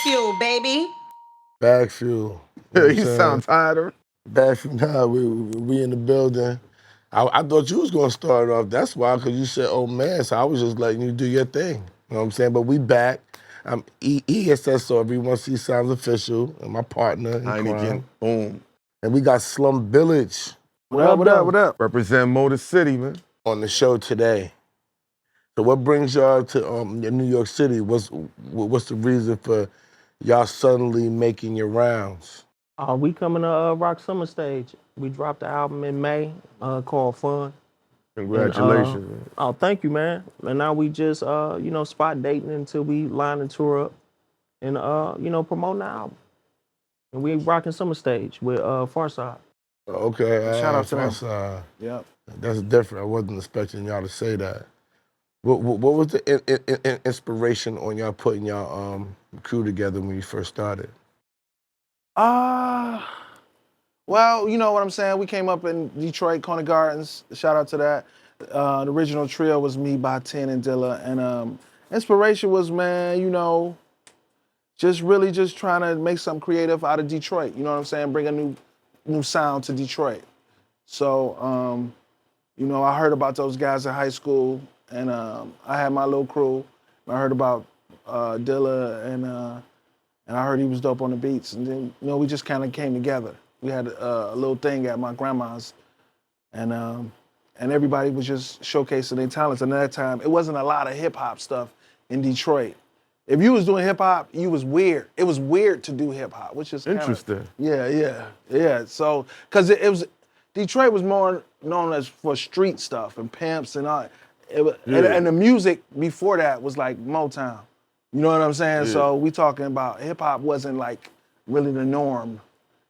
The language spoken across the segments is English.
BagFuel, baby. BagFuel. You know what I'm You saying? sound tired of it. BagFuel, nah, we in the building. I thought you was gonna start off. That's why, because you said, oh man, so I was just letting you do your thing. You know what I'm saying? But we back. I'm ESS, so everyone sees Sounds Official, and my partner in Hynaken, crime. boom. And we got Slum Village What up? Represent Motor City, man. on the show today. So what brings y'all to New York City? What's the reason for y'all suddenly making your rounds? We coming to Rock Summer Stage. We dropped the album in May called F.U.N. Congratulations, man. Oh, thank you, man. And now we just, spot dating until we line the tour up and, promoting the album. And we rocking Summer Stage with Farside. Okay, Shout out to them. Farside. Yep. That's different. I wasn't expecting y'all to say that. What was the inspiration on y'all putting y'all crew together when you first started? Well, you know what I'm saying? We came up in Detroit, Coney Gardens. Shout out to that. The original trio was me, Baatin, and Dilla. And inspiration was, man, just really just trying to make something creative out of Detroit. You know what I'm saying? Bring a new sound to Detroit. So, I heard about those guys in high school, and I had my little crew. I heard about Dilla, and I heard he was dope on the beats. And then, we just kind of came together. We had a little thing at my grandma's, and everybody was just showcasing their talents. And at that time, it wasn't a lot of hip hop stuff in Detroit. If you was doing hip hop, you was weird. It was weird to do hip hop, which is Interesting. Yeah. So, cause Detroit was more known as for street stuff and pimps and all. And the music before that was like Motown. You know what I'm saying? Yeah. So we talking about hip hop wasn't like really the norm.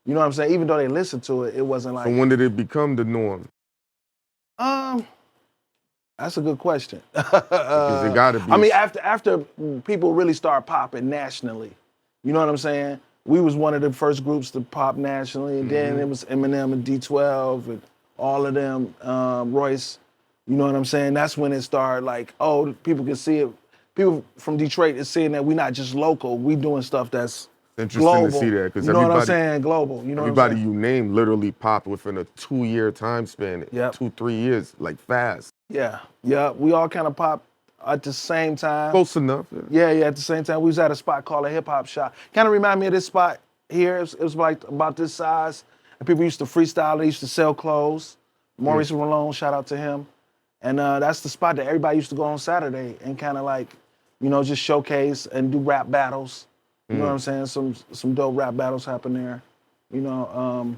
You know what I'm saying? Even though they listened to it, it wasn't like. So when did it become the norm? That's a good question. Because it gotta be. I mean, after people really start popping nationally, you know what I'm saying? We was one of the first groups to pop nationally, and then it was Eminem and D12 and all of them, Royce. You know what I'm saying? That's when it started like, oh, people can see it. People from Detroit is seeing that we're not just local, we doing stuff that's Interesting global. to see that, because you know what I'm saying? Global. You know everybody what I'm saying? you named literally popped within a 2-year time span. Yep. 2-3 years, like fast. Yeah. We all kind of popped at the same time. Close enough. Yeah, at the same time. We was at a spot called a hip hop shop. Kind of remind me of this spot here. It was like about this size. And people used to freestyle. They used to sell clothes. Maurice Malone, shout out to him. And that's the spot that everybody used to go on Saturday and kind of like, just showcase and do rap battles. You know what I'm saying? Some dope rap battles happen there. And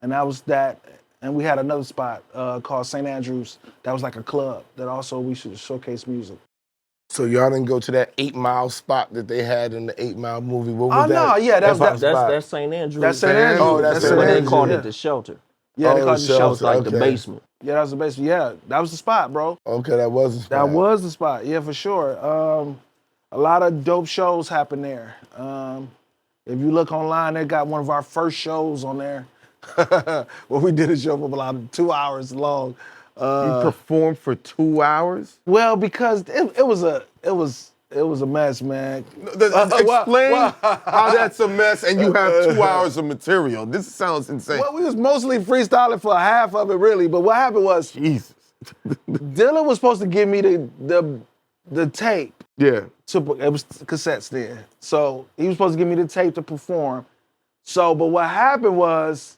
that was that. And we had another spot called St. Andrews. That was like a club that also we should showcase music. So y'all didn't go to that 8 Mile spot that they had in the 8 Mile movie? What was that? No, yeah, That's St. Andrews. That's St. Andrews. Oh, that's But St. they Andrews. called it the shelter. Yeah, they called it the shelter. It was like the basement. Yeah, that was the basement. Yeah, that was the spot, bro. Okay, that was the spot. That was the spot, yeah, for sure. A lot of dope shows happen there. If you look online, they got one of our first shows on there. Where we did a show for about 2 hours long. You performed for 2 hours? Well, because it was a mess, man. Explain how that's a mess and you have 2 hours of material. This sounds insane. Well, we was mostly freestyling for half of it, really. But what happened was, Jesus. Dylan was supposed to give me the tape. Yeah. It was cassettes then. So he was supposed to give me the tape to perform. But what happened was,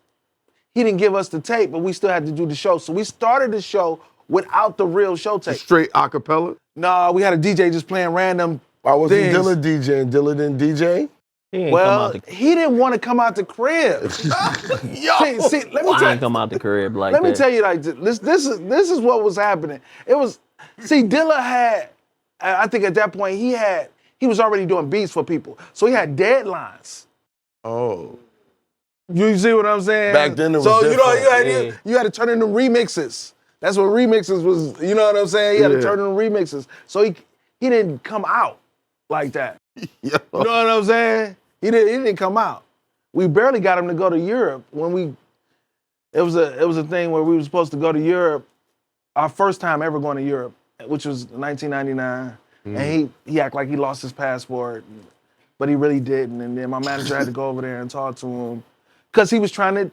he didn't give us the tape, but we still had to do the show. So we started the show without the real show tape. Straight a cappella? No, we had a DJ just playing random. Why wasn't things. Dilla DJing? Dilla didn't DJ? He didn't want to come out the crib. Yo! See, let me He tell ain't come out the crib like Let that. me tell you like this. This is what was happening. Dilla had, I think at that point he was already doing beats for people, so he had deadlines. Oh. You see what I'm saying? Back then it was so different. you had to turn into remixes. That's what remixes was. You know what I'm saying? He had to turn into remixes. So he didn't come out like that. Yo. You know what I'm saying? He didn't come out. We barely got him to go to Europe when it was a thing where we were supposed to go to Europe, our first time ever going to Europe, which was 1999. And he acted like he lost his passport. but he really didn't. And then my manager had to go over there and talk to him because he was trying to,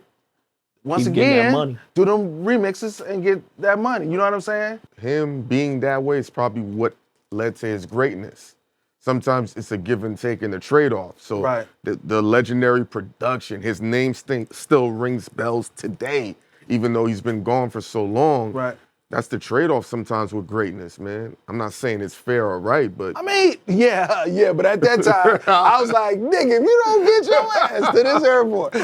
once Keep getting that again, money. do them remixes and get that money. You know what I'm saying? Him being that way is probably what led to his greatness. Sometimes it's a give and take and a trade-off. So Right. the legendary production, his name still rings bells today, even though he's been gone for so long. Right. That's the trade-off sometimes with greatness, man. I'm not saying it's fair or right, but I mean, yeah, but at that time, I was like, nigga, if you don't get your ass to this airport.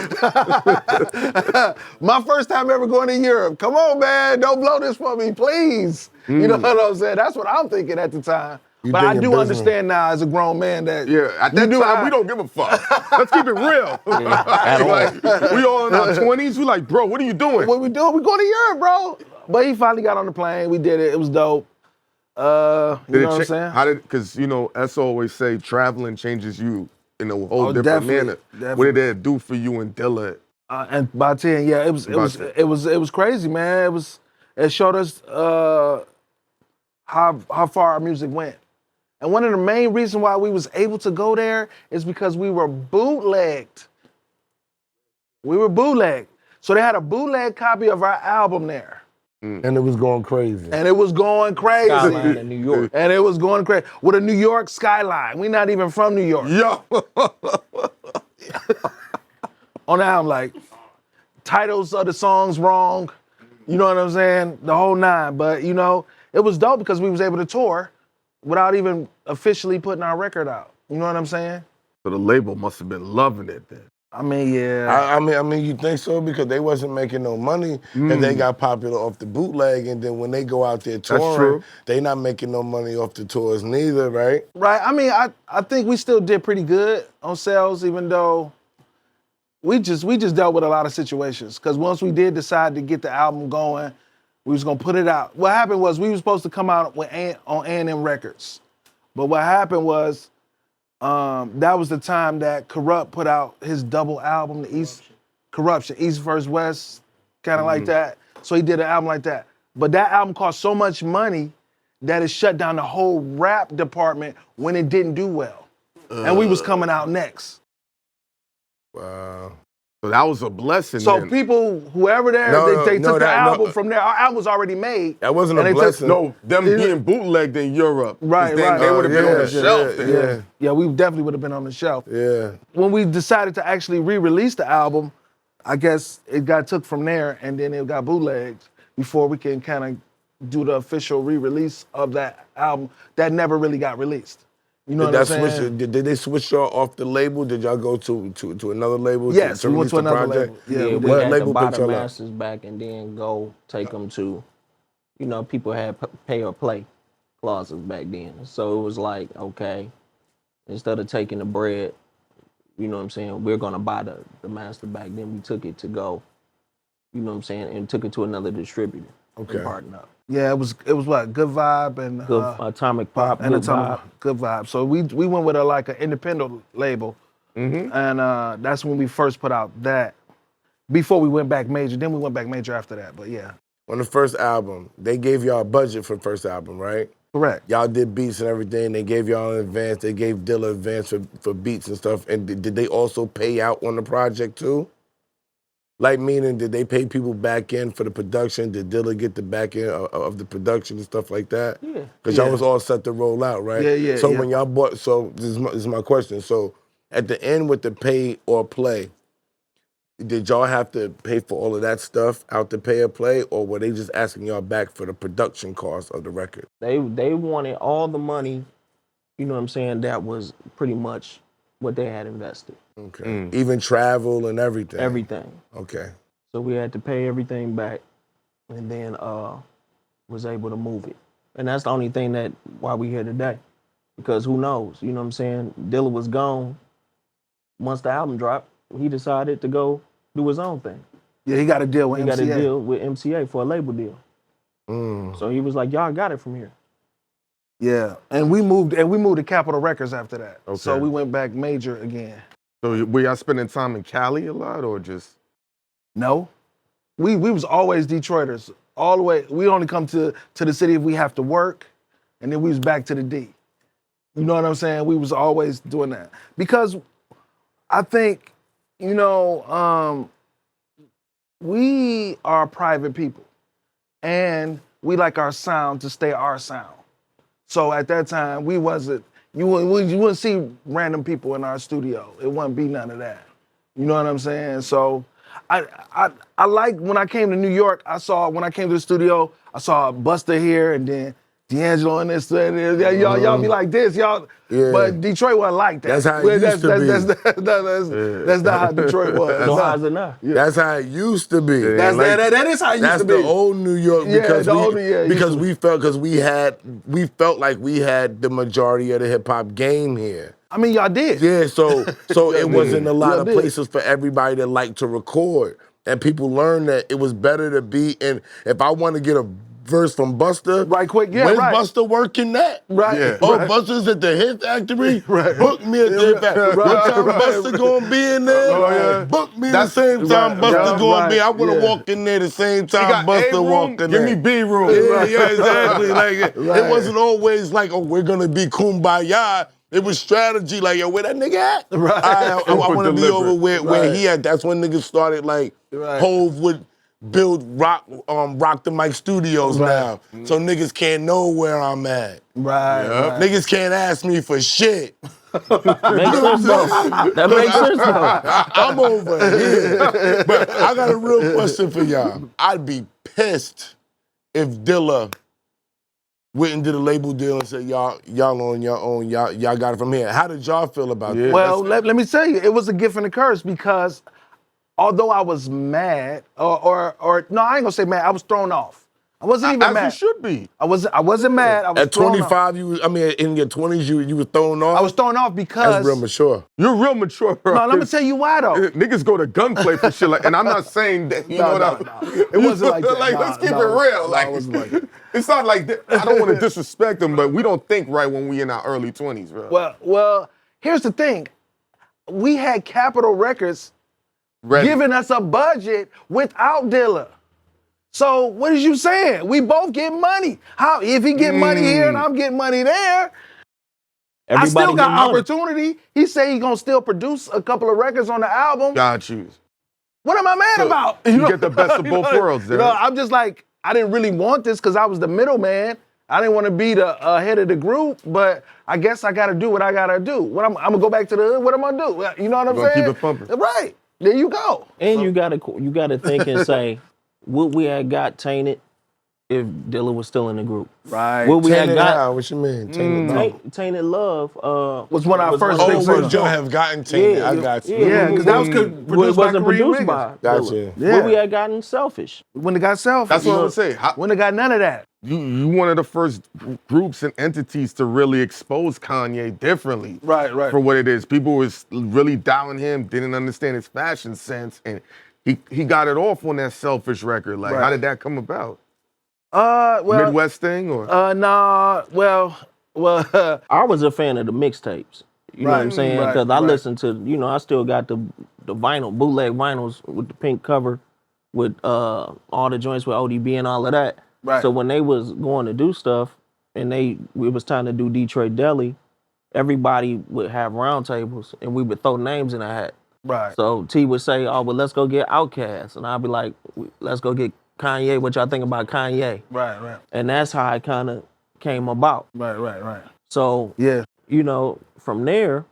My first time ever going to Europe. Come on, man, don't blow this for me, please. You know what I'm saying? That's what I'm thinking at the time. You But I thinking do business. understand now as a grown man that yeah, at that time, we don't give a fuck. Let's keep it real. at all. Like, we all in our 20s, we like, bro, what are you doing? What we doing? We going to Europe, bro. But he finally got on the plane. We did it. It was dope. You know what I'm saying? How did, because, you know, S always say traveling changes you in a whole Oh, different definitely, manner. What definitely. did that do for you and Dilla? And Baatin, yeah, it was crazy, man. It showed us how far our music went. And one of the main reasons why we was able to go there is because we were bootlegged. We were bootlegged. So they had a bootleg copy of our album there. And it was going crazy. And it was going crazy. Skyline in New York. And it was going crazy. With a New York skyline. We not even from New York. Yo! On the album, like, titles of the songs wrong. You know what I'm saying? The whole nine. But, you know, it was dope because we was able to tour without even officially putting our record out. You know what I'm saying? So the label must have been loving it then. I mean, yeah. I mean, you think so? Because they wasn't making no money and they got popular off the bootleg, and then when they go out there touring, true. they not making no money off the tours neither, right? Right. I mean, I think we still did pretty good on sales, even though we just dealt with a lot of situations. Because once we did decide to get the album going, we was gonna put it out. What happened was we were supposed to come out on A&M Records, but what happened was that was the time that Corrupt put out his double album, the East Corruption, East vs. West, kind of like that. So he did an album like that. But that album cost so much money that it shut down the whole rap department when it didn't do well. And we was coming out next. Wow. So that was a blessing So then. people, whoever there, they took the album from there. Our album was already made. That wasn't and a they blessing. No, them being bootlegged in Europe. 'cause Right, then right. They would have been on yeah, the shelf. yeah, then. Yeah, we definitely would have been on the shelf. Yeah. When we decided to actually re-release the album, I guess it got took from there and then it got bootlegged before we can kind of do the official re-release of that album that never really got released. You know Did what that I'm switch? saying? Did they switch y'all off the label? Did y'all go to another label? Yes, we went release to the another project? label. Yeah, Yeah, we we did. What had label to buy picked the y'all up? masters back and then go take them to, you know, people had pay or play clauses back then. So it was like, okay, instead of taking the bread, you know what I'm saying, we're gonna buy the master back. Then we took it to go, you know what I'm saying, and took it to another distributor. Okay. And partnered up. Yeah, it was what? Good Vibe and Good Atomic Pop, and Good Atomic Vibe. Good Vibe. So we went with like an independent label, and that's when we first put out that. Before we went back major, then we went back major after that. But yeah, On the first album, they gave y'all a budget for the first album, right? correct. Y'all did beats and everything. They gave y'all an advance. They gave Dilla advance for beats and stuff. And did they also pay out on the project too? Like, meaning, did they pay people back in for the production? Did Dilla get the back end of the production and stuff like that? Yeah. Because y'all was all set to roll out, right? Yeah. So when y'all bought, so this is my question. So at the end with the pay or play, did y'all have to pay for all of that stuff out to pay or play, or were they just asking y'all back for the production cost of the record? They wanted all the money, you know what I'm saying, that was pretty much what they had invested. Okay. Even travel and everything? Everything. Okay. So we had to pay everything back and then was able to move it. And that's the only thing that why we here today. Because who knows, you know what I'm saying? Dilla was gone. Once the album dropped, he decided to go do his own thing. Yeah, he got a deal with He MCA. got a deal with MCA for a label deal. So he was like, y'all got it from here. Yeah, and we moved to Capitol Records after that. Okay. So we went back major again. So were y'all spending time in Cali a lot or just? No, we was always Detroiters all the way. We only come to the city if we have to work, and then we was back to the D. You know what I'm saying? We was always doing that because I think, you know, we are private people and we like our sound to stay our sound. So at that time, we wasn't, you wouldn't see random people in our studio. It wouldn't be none of that. You know what I'm saying? So I like when I came to New York, when I came to the studio, I saw Busta here and then D'Angelo in this, y'all be like this, y'all. Yeah. But Detroit wasn't like that. That's how it used to be. That's not how Detroit was. So how's it now? That's how it used to be. That is how it used That's to be. the old New York Yeah, because the old- yeah, it used to we felt like we had the majority of the hip hop game here. I mean, y'all did. Yeah, so it wasn't a lot Y'all of did. places for everybody that liked to record. And people learned that it was better to be in, if I want to get a verse from Busta, Right, quick, yeah, when's right. Busta working that? Right. Yeah. Oh, right. Busta's at the Hit Factory? Right. Book me at the Hit Factory. Right, What time right, Busta gonna be in there? Oh, yeah. Book me That's- the same time right, Busta yeah, gonna be. right, I wanna yeah. walk in there the same You time got A Busta room, walking give there. me B room. Yeah, exactly. Like it Right. wasn't always like, oh, we're gonna be kumbaya. It was strategy, like, yo, where that nigga at? Right. I Super want to be deliberate. over where Right. he at. That's when niggas started like Right. Hove would build Rock the Mic Studios Right. now, so niggas can't know where I'm at. Right, Yeah. right. Niggas can't ask me for shit. Makes sense though. That makes sense though. I'm over here. But I got a real question for y'all. I'd be pissed if Dilla went and did a label deal and said, y'all on your own, y'all got it from here. How did y'all feel about that? Well, let me tell you, it was a gift and a curse because although I was mad, or no, I ain't gonna say mad, I was thrown off. I wasn't even As mad. you should be. I wasn't mad. I was At thrown off. 25, in your 20s, you were thrown off? I was thrown off because That's real mature. You're real mature, bro. no, let me tell you why though. Niggas go to gunplay for shit like, and I'm not saying that, you know what I mean? It wasn't like that. Like, Nah, let's keep no, it real. no, Like, it wasn't like that. it's not like, I don't want to disrespect them, but we don't think right when we in our early 20s, bro. Well, here's the thing. We had Capitol Records Ready. giving us a budget without Dilla. So what is you saying? We both get money. How if he get money here and I'm getting money there? I still got opportunity. He say he gonna still produce a couple of records on the album. Got you. What am I mad So, about? you get the best of both worlds there. I'm just like, I didn't really want this because I was the middleman. I didn't want to be the head of the group, but I guess I gotta do what I gotta do. I'm gonna go back to the hood. What am I gonna do? You know what I'm Gonna saying? keep it pumping. Right. There you go. And you gotta think and say, would we have got tainted if Dilla was still in the group? Right. Would we have Tainted got how? What you mean? Tainted how? Tainted Love? Was one of our first one big of the Oh, singles. would y'all have gotten tainted? I got you. Yeah, because that was It produced by wasn't Kareem produced Niggas. by Gotcha. Dilla. Yeah. Would we have gotten Selfish? When it got selfish. That's what I would say. When it got none of that. You one of the first groups and entities to really expose Kanye differently. Right. For what it is. People was really doubting him, didn't understand his fashion sense, and he got it off on that Selfish record. Like, Right. how did that come about? Well, Midwest thing or? nah. Well. I was a fan of the mixtapes. You know what I'm Right, saying? right, Because I right. listened to, I still got the vinyl, bootleg vinyls with the pink cover, with all the joints with ODB and all of that. Right. So when they was going to do stuff, and it was time to do Detroit Deli, everybody would have round tables, and we would throw names in a hat. Right. So T would say, "Oh, well, let's go get Outkast," and I'd be like, "Let's go get Kanye. What y'all think about Kanye?" Right. And that's how it kind of came about. Right. So Yeah. from there,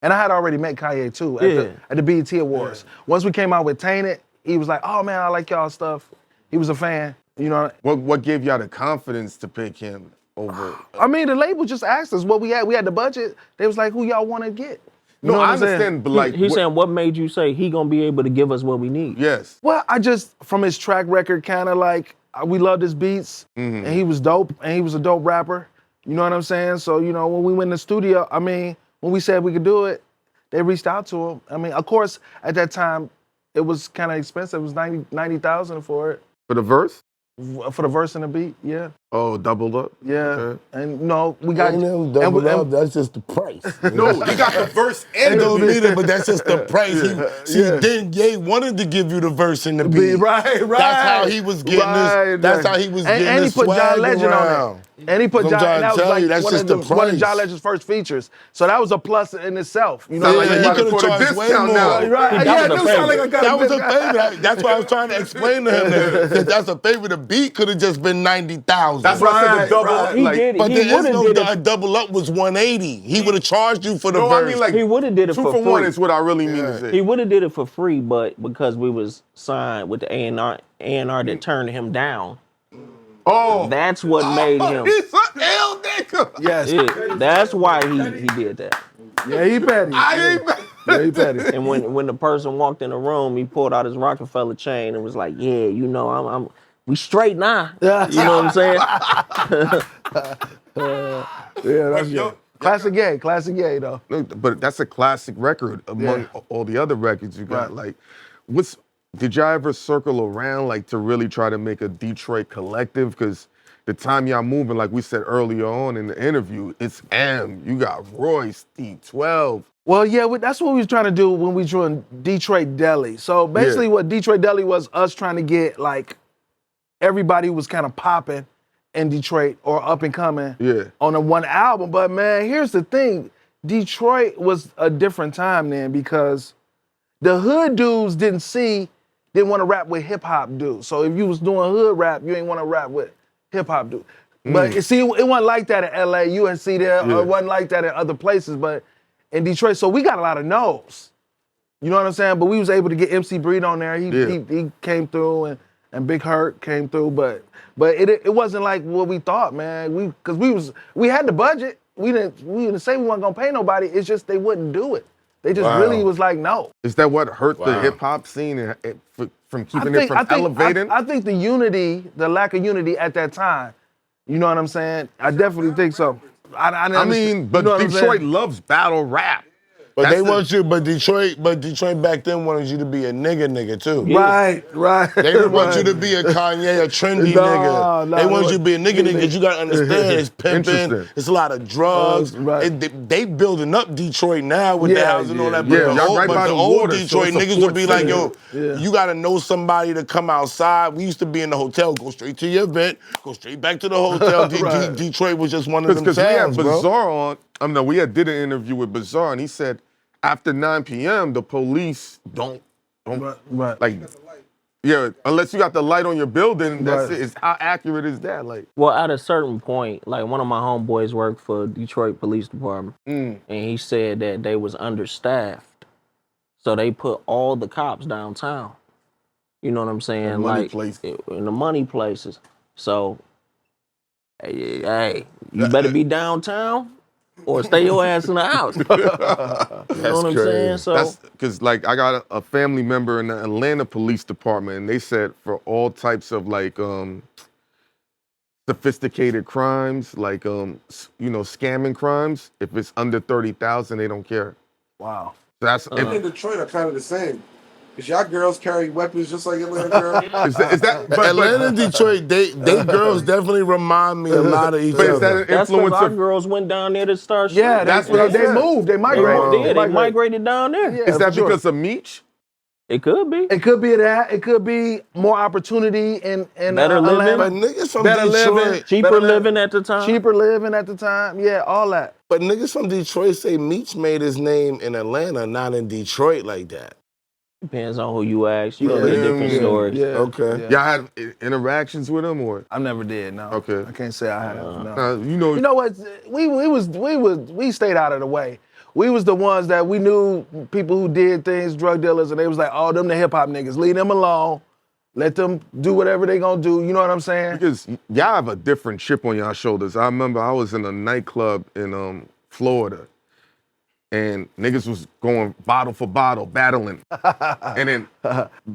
And I had already met Kanye too at the BET Awards. Once we came out with Tainted, he was like, "Oh man, I like y'all stuff." He was a fan. You know. What gave y'all the confidence to pick him over? I mean, the label just asked us what we had. We had the budget. They was like, "Who y'all want to get?" You know No, what I I'm saying? understand, but like, he's saying, what made you say he gonna be able to give us what we need? yes. Well, I just from his track record, kind of like we loved his beats, and he was dope, and he was a dope rapper. You know what I'm saying? So when we went in the studio, I mean, when we said we could do it, they reached out to him. I mean, of course, at that time, it was kind of expensive. It was $90,000 for it, For the verse? for the verse and the beat. Yeah, Oh, doubled up? yeah. Okay. And we got Ain't them double up, that's just the price. No, he got the verse and It the don't beat. need it, but that's just the price. Then Ye wanted to give you the verse and the beat. Right. That's how he was getting Right, this. That's right. how he was And- getting and he this put John swag Legend on around. it. And he put I'm John, trying and to that was tell like you, that's one just of, the one of price. John Legend's first features. So that was a plus in itself. You know Sound what like I'm he he saying? about could to have put a charged way discount more. now. Right. That Yeah, was it a do sound like I got That a was a discount. favor. That's why I was trying to explain to him that that's a favor. The beat could have just been 90,000. That's why I said the double. Right. He Like, did it. But He there is would have no did it. double up was 180. He would have charged you for the no, verse. I mean like He would have did it 2 for for 1 free. is what I really mean to say. He would have did it for free, but because we was signed with the A&R that turned him down, Oh, that's what made him. he's an ill nigga. Yes. Yeah, that's why he did that. Yeah, he petty. I ain't. Yeah, he petty. And when the person walked in the room, he pulled out his Rockefeller chain and was like, "Yeah, you know, we straight now." Yeah. You know what I'm saying? Yeah, that's yo- good. Classic gay, though. But that's a classic record among all the other records you got. Right. Like, did y'all ever circle around like to really try to make a Detroit collective? Because the time y'all moving, like we said earlier on in the interview, it's M. You got Royce, D12. Well, yeah, that's what we was trying to do when we joined Detroit Deli. So basically what Detroit Deli was us trying to get, like, everybody was kind of popping in Detroit or up and coming on the one album. But, man, here's the thing. Detroit was a different time then because the hood dudes didn't want to rap with hip-hop dudes. So if you was doing hood rap, you ain't want to rap with hip-hop dudes. But, you see, it wasn't like that in L.A., UNC there, or it wasn't like that in other places. But in Detroit, so we got a lot of no's. You know what I'm saying? But we was able to get MC Breed on there. He came through and Big Hurt came through, but it wasn't like what we thought, man. We had the budget. We didn't say we weren't gonna pay nobody. It's just they wouldn't do it. They just really was like no. Is that what hurt the hip hop scene from keeping it from elevating? I think the lack of unity at that time. You know what I'm saying? I definitely think so. I mean, but you know Detroit loves battle rap. But That's they the- want you, but Detroit back then wanted you to be a nigga too. Right. They didn't want you to be a Kanye, a trendy No, nigga. no, They want you to be a nigga nigga. because you gotta understand it's pimping, Interesting. it's a lot of drugs. Right. They building up Detroit now with the Yeah, house and all that. yeah. But Y'all right by the the old water, so Detroit it's a niggas port would be like, city. yo, you gotta know somebody to come outside. We used to be in the hotel, go straight to your event, go straight back to the hotel. Right. Detroit was just one of them Because we had towns, bro. Bizarre on. We did an interview with Bizarre, and he said after 9 p.m. the police don't Right. like. Yeah, unless you got the light on your building, that's Right. it. It's, how accurate is that? Like, Well, at a certain point, like one of my homeboys worked for Detroit Police Department, and he said that they was understaffed, so they put all the cops downtown. You know what I'm saying? The money like places. in the money places. So, hey, you better be downtown or stay your ass in the house. You know what I'm saying? So that's because like I got a family member in the Atlanta Police Department, and they said for all types of like sophisticated crimes, like scamming crimes, if it's under 30,000, they don't care. Wow. So that's In Detroit are kind of the same. Because y'all girls carry weapons just like Atlanta girls. is that Atlanta and Detroit, they girls definitely remind me a lot of each But other. is that an that's because influence our of girls went down there to start. Yeah, shooting. That's what I they said. moved. They migrated. They migrated down there. Yeah, is that for sure. because of Meech? It could be. It could be that. It could be more opportunity in Better living. Atlanta. But niggas from Better Detroit, living. Cheaper Better living at the time. Cheaper living at the time. Yeah, all that. but niggas from Detroit say Meech made his name in Atlanta, not in Detroit like that. Depends on who you ask. You gonna get different stories. Yeah. Okay. Yeah. Y'all had interactions with him, or I never did. No. Okay. I can't say I have. No. you know? You know what? We stayed out of the way. We was the ones that we knew people who did things, drug dealers, and they was like, oh, them the hip hop niggas. Leave them alone. Let them do whatever they gonna do. You know what I'm saying? Because y'all have a different chip on y'all shoulders. I remember I was in a nightclub in Florida, and niggas was going bottle for bottle, battling. And then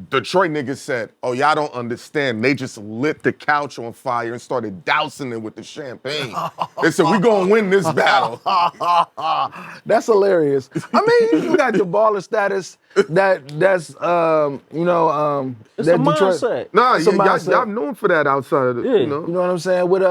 Detroit niggas said, oh, y'all don't understand. They just lit the couch on fire and started dousing it with the champagne. They said, we gonna win this battle. That's hilarious. I mean, you got your baller status. That's It's that a mindset. Nah, It's a y'all mindset. known for that outside of the, Yeah. You know what I'm saying? With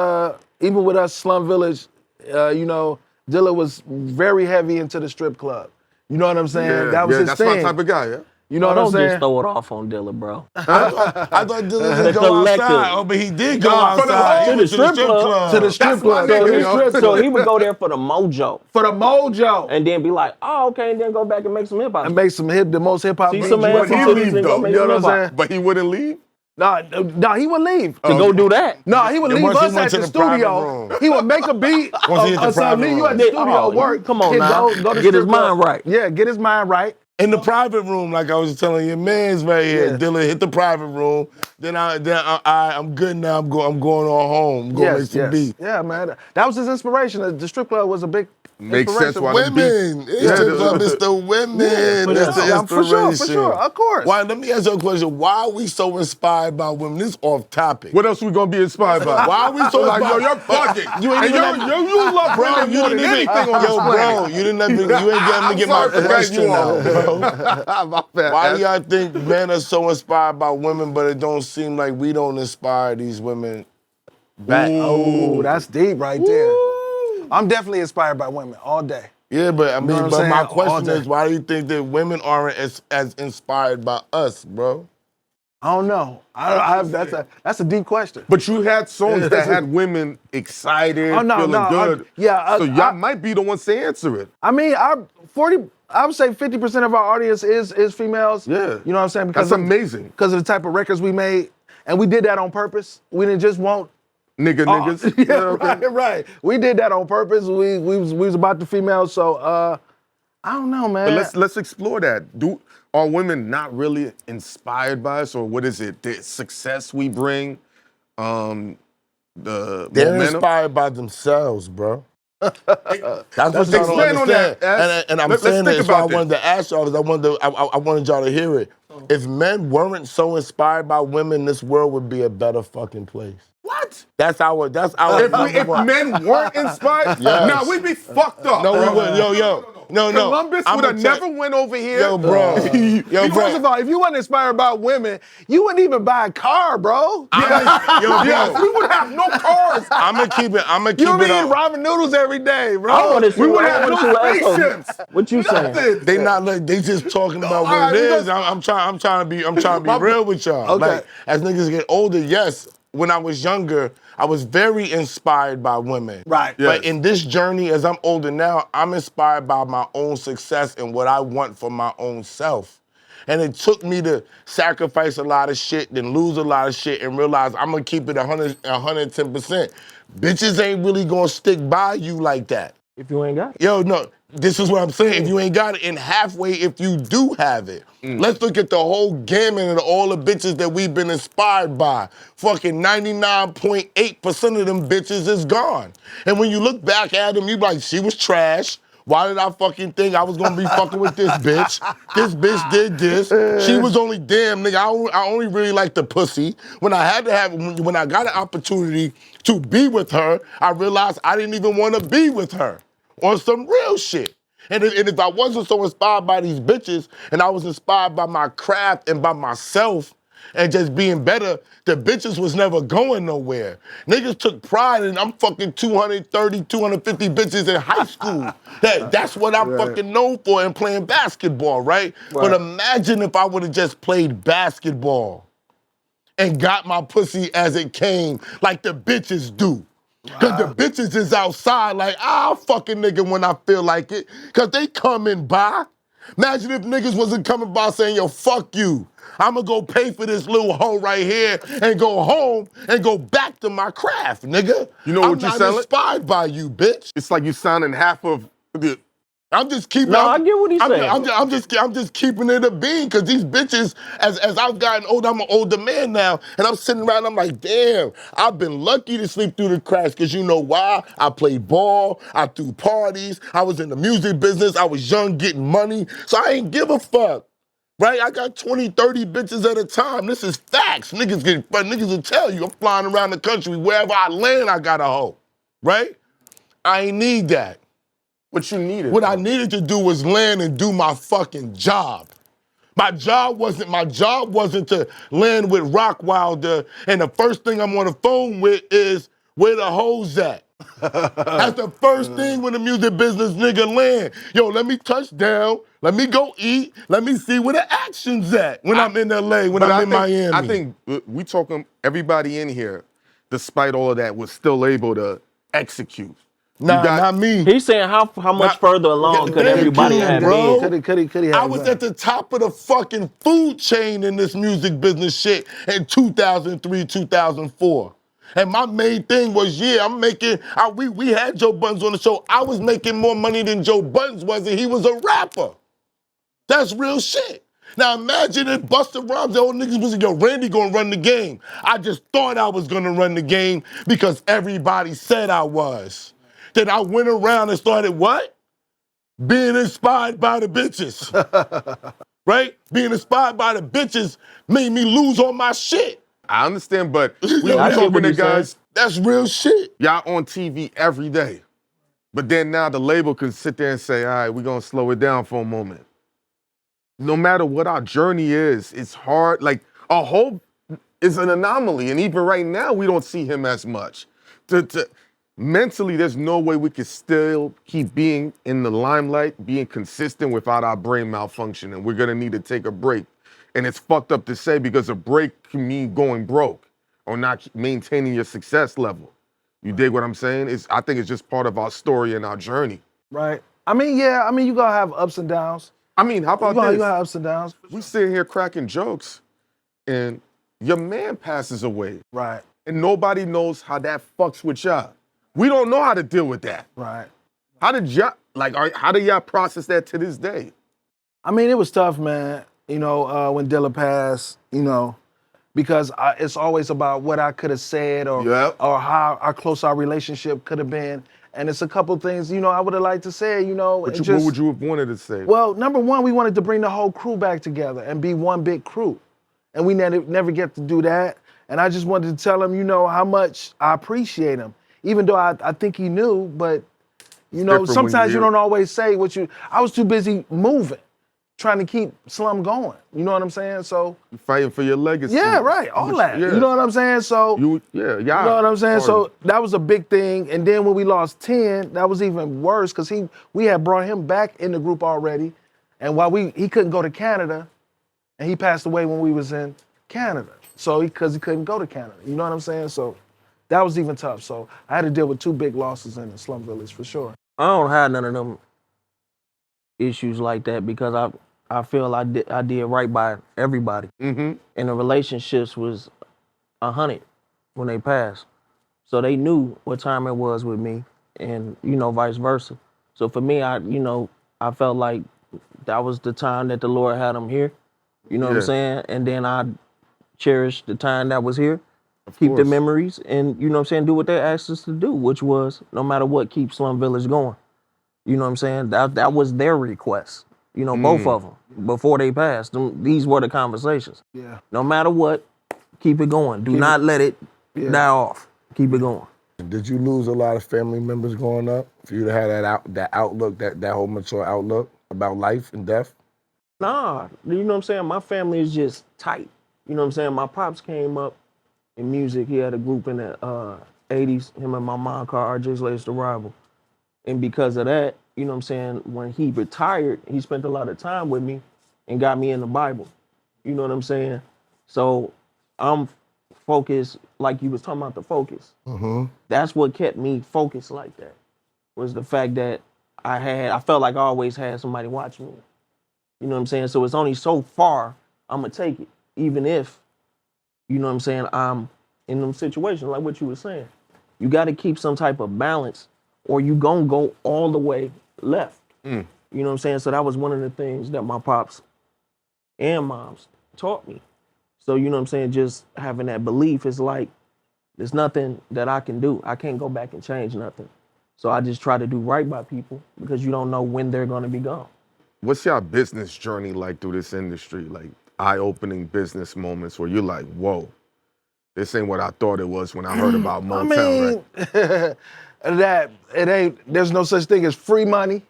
even with us, Slum Village, Dilla was very heavy into the strip club. You know what I'm saying? Yeah, that was his that's thing. my type of guy, yeah. You know what I'm Don't just saying? throw it off on Dilla, bro. I thought Dilla The didn't go collective. outside. Oh, but he did go for the outside. whole- He went to the strip club. To the strip club. my So, nigga, so he would go there for the mojo, For the mojo. and then be like, "Oh, okay," and then go back and make some hip hop. And make some the most hip hop See beats some you ass ever he and heard. leave, titties and go though. make You know some what I'm hip hop. saying? But he wouldn't leave. No, he would leave. To go do that. No, he would Then leave once he us went at to the the private studio. room. He would make a beat Once he hit the or something. private Leave you at the room. studio, Oh, work. come on Kid, now. Go to Get his strip club. mind right. Yeah, get his mind right. In the private room, like I was telling your man's right here, Yeah. Dilla hit the private room. Then I'm good now. I'm going on home. I'm going to make some beats. Yeah, man. That was his inspiration. The strip club was a big Makes sense inspiration. why the Women. It's the women. That's the inspiration. For sure, of course. Why? Let me ask you a question. Why are we so inspired by women? This is off topic. What else we gonna be inspired by? Why are we so like, yo, inspired? you're bugging. You ain't And even you love Bro, women you more didn't than even, anything on this yo, planet. bro, you ain't getting me get my sorry for cutting question you out, off. bro. My bad. Why do y'all think men are so inspired by women, but it don't seem like we don't inspire these women back? Oh, that's deep right there. I'm definitely inspired by women all day. Yeah, but I mean, what I'm but my saying? question All day. is, why do you think that women aren't as inspired by us, bro? I don't know. That's a deep question. But you had songs that had women excited, feeling good. So y'all might be the ones to answer it. I mean, I would say 50% of our audience is females. Yeah. You know what I'm saying? That's amazing. Because of the type of records we made. And we did that on purpose. We didn't just want Niggas. yeah, right. We did that on purpose. We was about the females, so I don't know, man. But let's explore that. Are women not really inspired by us, or what is it? The success we bring, the They're momentum? inspired by themselves, bro. That's what y'all don't Expand on understand. that, And I'm let's saying think that, so I about this. wanted to ask y'all, because I wanted y'all to hear it. If men weren't so inspired by women, this world would be a better fucking place. What? That's our If number one. men weren't inspired, Yes. nah, we'd be fucked up. No, we bro. wouldn't. No. Columbus I'ma would have tell- never went over here. Yo, bro. First of all, if you wasn't inspired by women, you wouldn't even buy a car, bro. Yes, we would have no cars. I'm gonna keep it. You be eating on. ramen noodles every day, bro. I want to see We would what have happened no to asshole. spaceships. What you saying? Nothing. They not like they just talking about all what right, it we is. I'm trying to be real with y'all. Okay. Like as niggas get older, yes. When I was younger, I was very inspired by women. Right. Yes. But in this journey, as I'm older now, I'm inspired by my own success and what I want for my own self. And it took me to sacrifice a lot of shit, then lose a lot of shit, and realize I'm gonna keep it 110%. Bitches ain't really gonna stick by you like that. If you ain't got it. Yo, no, this is what I'm saying. If you ain't got it, and halfway if you do have it. Let's look at the whole gamut of all the bitches that we've been inspired by. Fucking 99.8% of them bitches is gone. And when you look back at them, you like, she was trash. Why did I fucking think I was gonna be fucking with this bitch? This bitch did this. She was only damn nigga. I only really like the pussy. When I got an opportunity to be with her, I realized I didn't even want to be with her on some real shit. And if I wasn't so inspired by these bitches, and I was inspired by my craft and by myself, and just being better, the bitches was never going nowhere. Niggas took pride in I'm fucking 230, 250 bitches in high school. That's what I'm fucking known for in playing basketball, right? But imagine if I would have just played basketball and got my pussy as it came like the bitches do. Cause the bitches is outside like, I'll fuck a nigga when I feel like it. Cause they coming by. Imagine if niggas wasn't coming by saying, yo, fuck you. I'ma go pay for this little hoe right here and go home and go back to my craft, nigga. You know what I'm you not sound like? inspired by you, bitch. It's like you sounding half of the. I'm just keeping. No, I get what he's saying. I'm just keeping it a bean because these bitches, as I've gotten older, I'm an older man now, and I'm sitting around. I'm like, damn, I've been lucky to sleep through the cracks because you know why? I played ball, I threw parties, I was in the music business, I was young, getting money, so I ain't give a fuck. Right? I got 20, 30 bitches at a time. This is facts. Niggas will tell you I'm flying around the country. Wherever I land, I got a hoe. Right? I ain't need that. What you needed. What I needed to do was land and do my fucking job. My job wasn't to land with Rock Wilder, and the first thing I'm on the phone with is where the hoes at. That's the first thing when the music business nigga land. Yo, let me touch down, let me go eat, let me see where the action's at when I'm in LA, when I'm in Miami. I think we talking, everybody in here, despite all of that, was still able to execute. Nah, not me. He's saying how much further along could Thank everybody you, have bro. been? Could he I have was been? at the top of the fucking food chain in this music business shit in 2003, 2004. And my main thing was, I'm making, we had Joe Buttons on the show. I was making more money than Joe Buttons was, and he was a rapper. That's real shit. Now imagine if Busta Rhymes, the old niggas was, yo, Randy gonna run the game. I just thought I was gonna run the game because everybody said I was. Then I went around and started what? Being inspired by the bitches. Right? Being inspired by the bitches made me lose all my shit. I understand, but we Yo, were I get talking what to you're saying. guys, that's real shit. y'all on TV every day. But then now the label can sit there and say, all right, we're gonna slow it down for a moment. No matter what our journey is, it's hard. Like, our Hope is an anomaly. And even right now, we don't see him as much. Mentally, there's no way we could still keep being in the limelight, being consistent without our brain malfunctioning. We're gonna need to take a break. And it's fucked up to say because a break can mean going broke or not maintaining your success level. You dig what I'm saying? I think it's just part of our story and our journey. Right. I mean, yeah. I mean, you gonna have ups and downs. I mean, how about You gonna this? have ups and downs. We sitting here cracking jokes, and your man passes away, Right. and nobody knows how that fucks with y'all. We don't know how to deal with that. Right. How did y'all process that to this day? I mean, it was tough, man. You know, when Dilla passed, you know, because it's always about what I could have said or how close our relationship could have been. And it's a couple things, you know, I would have liked to say, you know. What just, would you have wanted to say? Well, number one, we wanted to bring the whole crew back together and be one big crew. And we never get to do that. And I just wanted to tell him, you know, how much I appreciate him. Even though I think he knew, but, you know, sometimes you don't always say what I was too busy moving, trying to keep Slum going. You know what I'm saying? So You're fighting for your legacy. yeah, right. All that. Yeah. You know what I'm saying? So You know what I'm saying? So that was a big thing. And then when we lost 10, that was even worse because we had brought him back in the group already. And while he couldn't go to Canada, and he passed away when we was in Canada. So because he couldn't go to Canada. You know what I'm saying? So that was even tough. So I had to deal with 2 big losses in the Slum Village for sure. I don't have none of them issues like that because I feel I did right by everybody. Mm-hmm. And the relationships was 100 when they passed. So they knew what time it was with me and, you know, vice versa. So for me, I felt like that was the time that the Lord had them here. You know what I'm saying? And then I cherished the time that was here, keep the memories, and, you know what I'm saying, do what they asked us to do, which was, no matter what, keep Slum Village going. You know what I'm saying? That was their request. You know, both of them, before they passed. These were the conversations. Yeah. No matter what, keep it going. Do not let it die off. Keep it going. Did you lose a lot of family members growing up for you to have that outlook, that whole mature outlook about life and death? Nah, you know what I'm saying? My family is just tight. You know what I'm saying? My pops came up in music. He had a group in the 80s, him and my mom called RJ's Latest Arrival. And because of that, you know what I'm saying, when he retired, he spent a lot of time with me and got me in the Bible. You know what I'm saying? So I'm focused, like you was talking about the focus. Mm-hmm. That's what kept me focused like that, was the fact that I felt like I always had somebody watching me. You know what I'm saying? So it's only so far I'm going to take it, even if, you know what I'm saying, I'm in them situations, like what you were saying. You got to keep some type of balance or you going to go all the way left. You know what I'm saying? So that was one of the things that my pops and moms taught me. So, you know what I'm saying, just having that belief is like, there's nothing that I can do. I can't go back and change nothing. So I just try to do right by people because you don't know when they're going to be gone. What's your business journey like through this industry? Like eye-opening business moments where you're like, whoa, this ain't what I thought it was when I heard about Motown, right? That it ain't. There's no such thing as free money.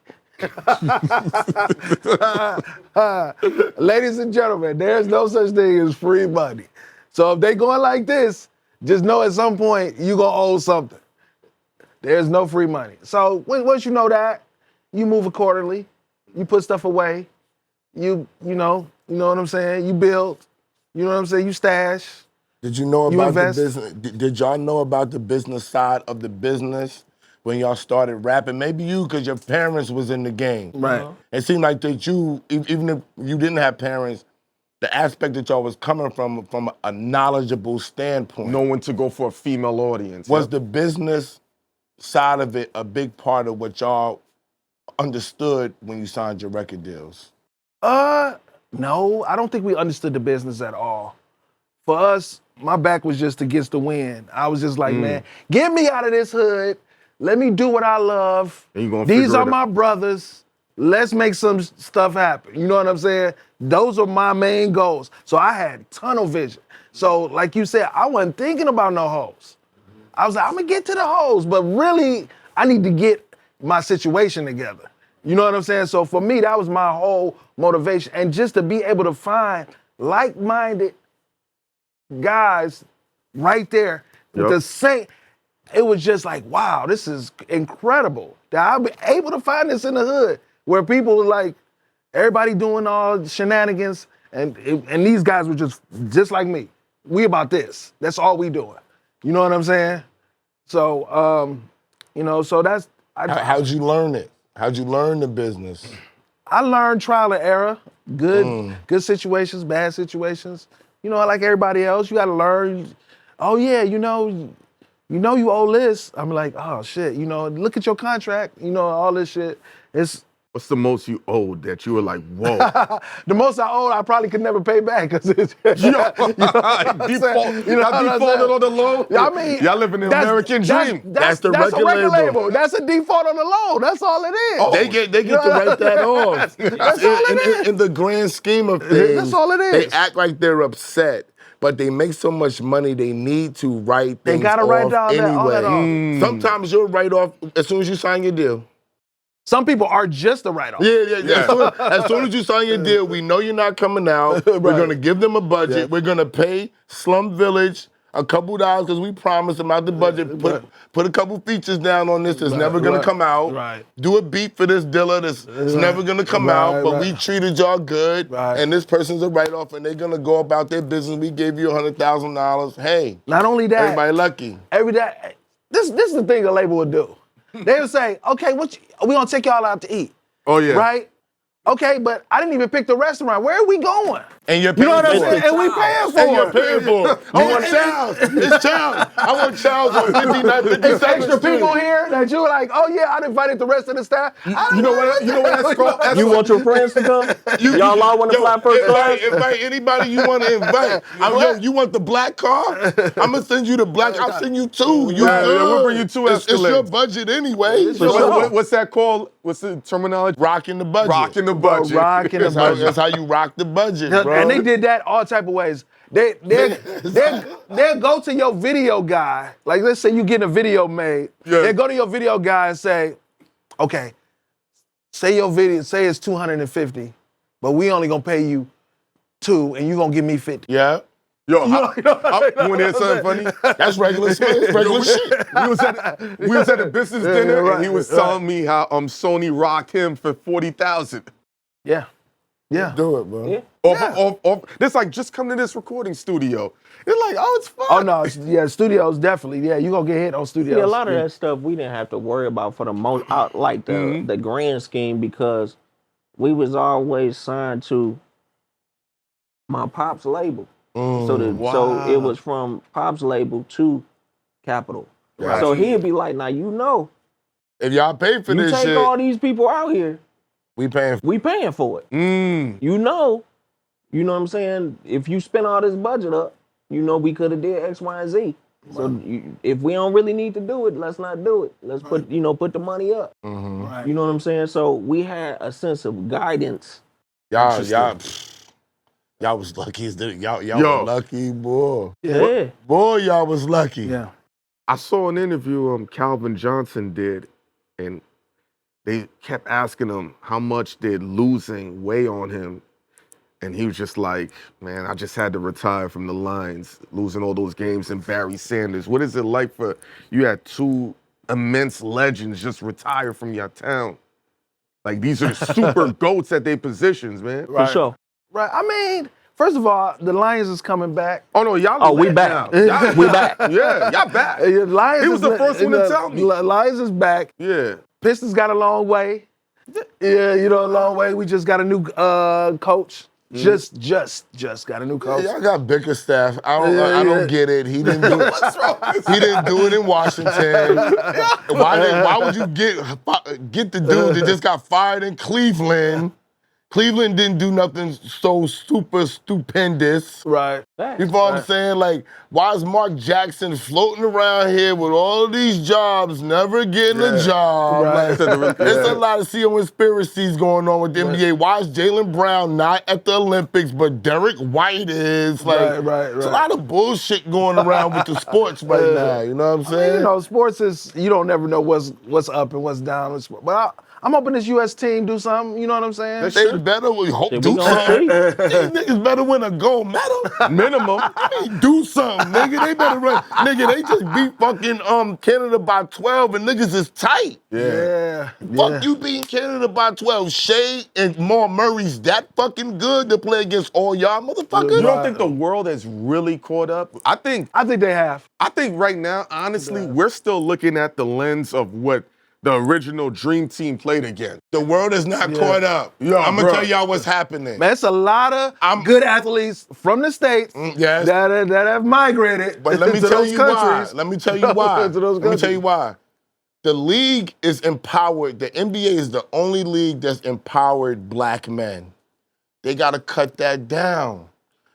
Ladies and gentlemen, there's no such thing as free money. So if they going like this, just know at some point you gonna owe something. There's no free money. So once you know that, you move accordingly. You put stuff away. You know what I'm saying? You build. You know what I'm saying? You stash. Did you know You about the invest. business? Did y'all know about the business side of the business when y'all started rapping? Maybe you, because your parents was in the game. Right. It seemed like that you, even if you didn't have parents, the aspect that y'all was coming from a knowledgeable standpoint. Knowing to go for a female audience. Was the business side of it a big part of what y'all understood when you signed your record deals? No, I don't think we understood the business at all. For us, my back was just against the wind. I was just like, man, get me out of this hood. Let me do what I love. And you gonna These figure are it my brothers. Let's make some stuff happen. You know what I'm saying? Those are my main goals. So I had tunnel vision. So like you said, I wasn't thinking about no hoes. I was like, I'm gonna get to the hoes, but really, I need to get my situation together. You know what I'm saying? So for me, that was my whole motivation. And just to be able to find like-minded guys right there with the same, it was just like, wow, this is incredible. That I'll be able to find this in the hood where people were like, everybody doing all shenanigans, and these guys were just like me. We about this. That's all we doing. You know what I'm saying? So, so that's. How'd you learn it? How'd you learn the business? I learned trial and error. Good situations, bad situations. You know, like everybody else, you gotta learn. Oh yeah, you know you owe this. I'm like, oh shit, look at your contract, all this shit. What's the most you owed that you were like, whoa? The most I owed, I probably could never pay back because it's Defaulted on the loan? I mean, y'all living the American dream. That's the a record record label. label. That's a default on the loan. That's all it is. Oh, they get to write that off. That's all it is. In the grand scheme of things, That's all it is. They act like they're upset, but they make so much money they need to write things gotta off write down anyway. all that off. Sometimes you'll write off as soon as you sign your deal. Some people are just a write-off. Yeah. As soon as you sign your deal, we know you're not coming out. We're gonna give them a budget. Yeah. We're gonna pay Slum Village a couple dollars because we promised them out the budget. Put a couple features down on this that's never gonna come out. Right. Do a beat for this Dilla that's never gonna come out. But we treated y'all good, and this person's a write-off, and they're gonna go about their business. We gave you $100,000. Hey, not only that, everybody lucky. Every day, this is the thing a label would do. They would say, okay, we gonna take y'all out to eat. Oh yeah. Right? Okay, but I didn't even pick the restaurant. Where are we going? And you're You know paying what I'm for it. saying? And we paying for And it. you're paying for it. I want Chow's. It's Chow's. I want Chow's on 59, It's extra people here that you were like, oh yeah, I invited the rest of the staff. You know what that's called? You want your friends to come? Y'all all want to fly first class? Invite anybody you want to invite. You want the black car? I'm going to send you the black. I'll send you two. We'll bring you two It's your Escalades. budget anyway. What's that called? What's the terminology? Rocking the budget. Rocking the budget. Rocking the budget. That's how you rock the budget, bro. And they did that all type of ways. They'll go to your video guy. Like, let's say you getting a video made. Yeah. They'll go to your video guy and say, okay, say it's 250, but we only gonna pay you 2 and you gonna give me 50. Yeah. Yo, you want to hear something funny? That's regular shit. Regular shit. We was at a business dinner right, and he was telling me how Sony rocked him for $40,000. Yeah. Yeah. Do it, bro. Yeah. This like just come to this recording studio. It's like, oh, it's fun. Oh no, yeah, studios definitely. Yeah, you gonna get hit on studios. See, a lot of that stuff we didn't have to worry about for the most, like the grand scheme, because we was always signed to my pop's label. So it was from pop's label to Capitol. Right. So he'd be like, now If y'all pay for you this take shit, all these people out here, we paying. we paying for it. You know what I'm saying? If you spend all this budget up, we could have did X, Y, and Z. So if we don't really need to do it, let's not do it. Let's put the money up. Right. You know what I'm saying? So we had a sense of guidance. Y'all was lucky as y'all were lucky, boy. Yeah. Boy, y'all was lucky. Yeah. I saw an interview Calvin Johnson did, and they kept asking him how much did losing weigh on him. And he was just like, man, I just had to retire from the Lions, losing all those games and Barry Sanders. What is it like for, you had 2 immense legends just retire from your town. Like, these are the super goats at their positions, man. For sure. Right. I mean, first of all, the Lions is coming back. Oh, no, y'all Oh, we lit back. now. Y'all We back. Yeah, y'all back. Lions He was is the first one to tell me. Lions is back. Yeah. Pistons got a long way. Yeah, a long way. We just got a new coach. Just got a new coach. Y'all got Bickerstaff. I don't get it. He didn't do it. What's wrong with He didn't do it in Washington. Why would you get the dude that just got fired in Cleveland? Cleveland didn't do nothing so super stupendous. Right. You know what I'm saying? Like, why is Mark Jackson floating around here with all these jobs, never getting a job? Right. Like, there's a lot of conspiracies going on with the NBA. Why is Jaylen Brown not at the Olympics, but Derek White is? Like, There's a lot of bullshit going around with the sports right now. You know what I'm saying? Sports is, you don't never know what's up and what's down. But I'm hoping this U.S. team do something. You know what I'm saying? They better do something. These niggas better win a gold medal. Minimum. Do something, nigga. They better run. Nigga, they just beat fucking Canada by 12 and niggas is tight. Yeah. Fuck you beating Canada by 12. Shea and Maul Murray's that fucking good to play against all y'all motherfuckers? You don't think the world has really caught up? I think they have. I think right now, honestly, we're still looking at the lens of what the original Dream Team played against. The world is not caught up. I'm gonna tell y'all what's happening. Man, it's a lot of good athletes from the States yes. that have migrated But let me to tell those you countries. why. Let me tell you why. To those Let me tell you countries. why. The league is empowered. The NBA is the only league that's empowered black men. They gotta cut that down.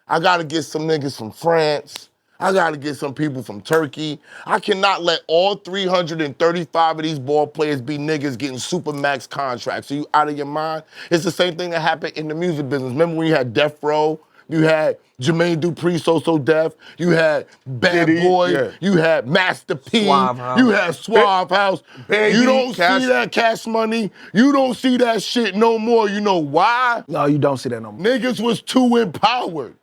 I gotta get some niggas from France. I gotta get some people from Turkey. I cannot let all 335 of these ball players be niggas getting super max contracts. Are you out of your mind? It's the same thing that happened in the music business. Remember when you had Death Row? You had Jermaine Dupri, So Def. You had Bad Boy. You had Master P. Suave House. You had Suave House. You don't see that Cash Money. You don't see that shit no more. You know why? No, you don't see that no more. Niggas was too empowered.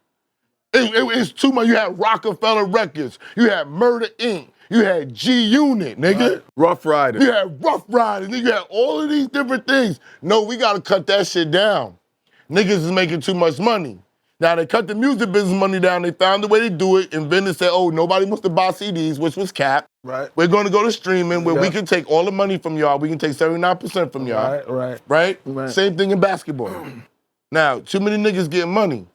It's too much. You had Rockefeller Records. You had Murder Inc. You had G-Unit, nigga. Right. Rough Riders. You had Rough Riders. You had all of these different things. No, we got to cut that shit down. Niggas is making too much money. Now, they cut the music business money down. They found a way to do it. And then they said, oh, nobody wants to buy CDs, which was cap. Right. We're going to go to streaming where we can take all the money from y'all. We can take 79% from y'all. Right. Same thing in basketball. Now, too many niggas getting money.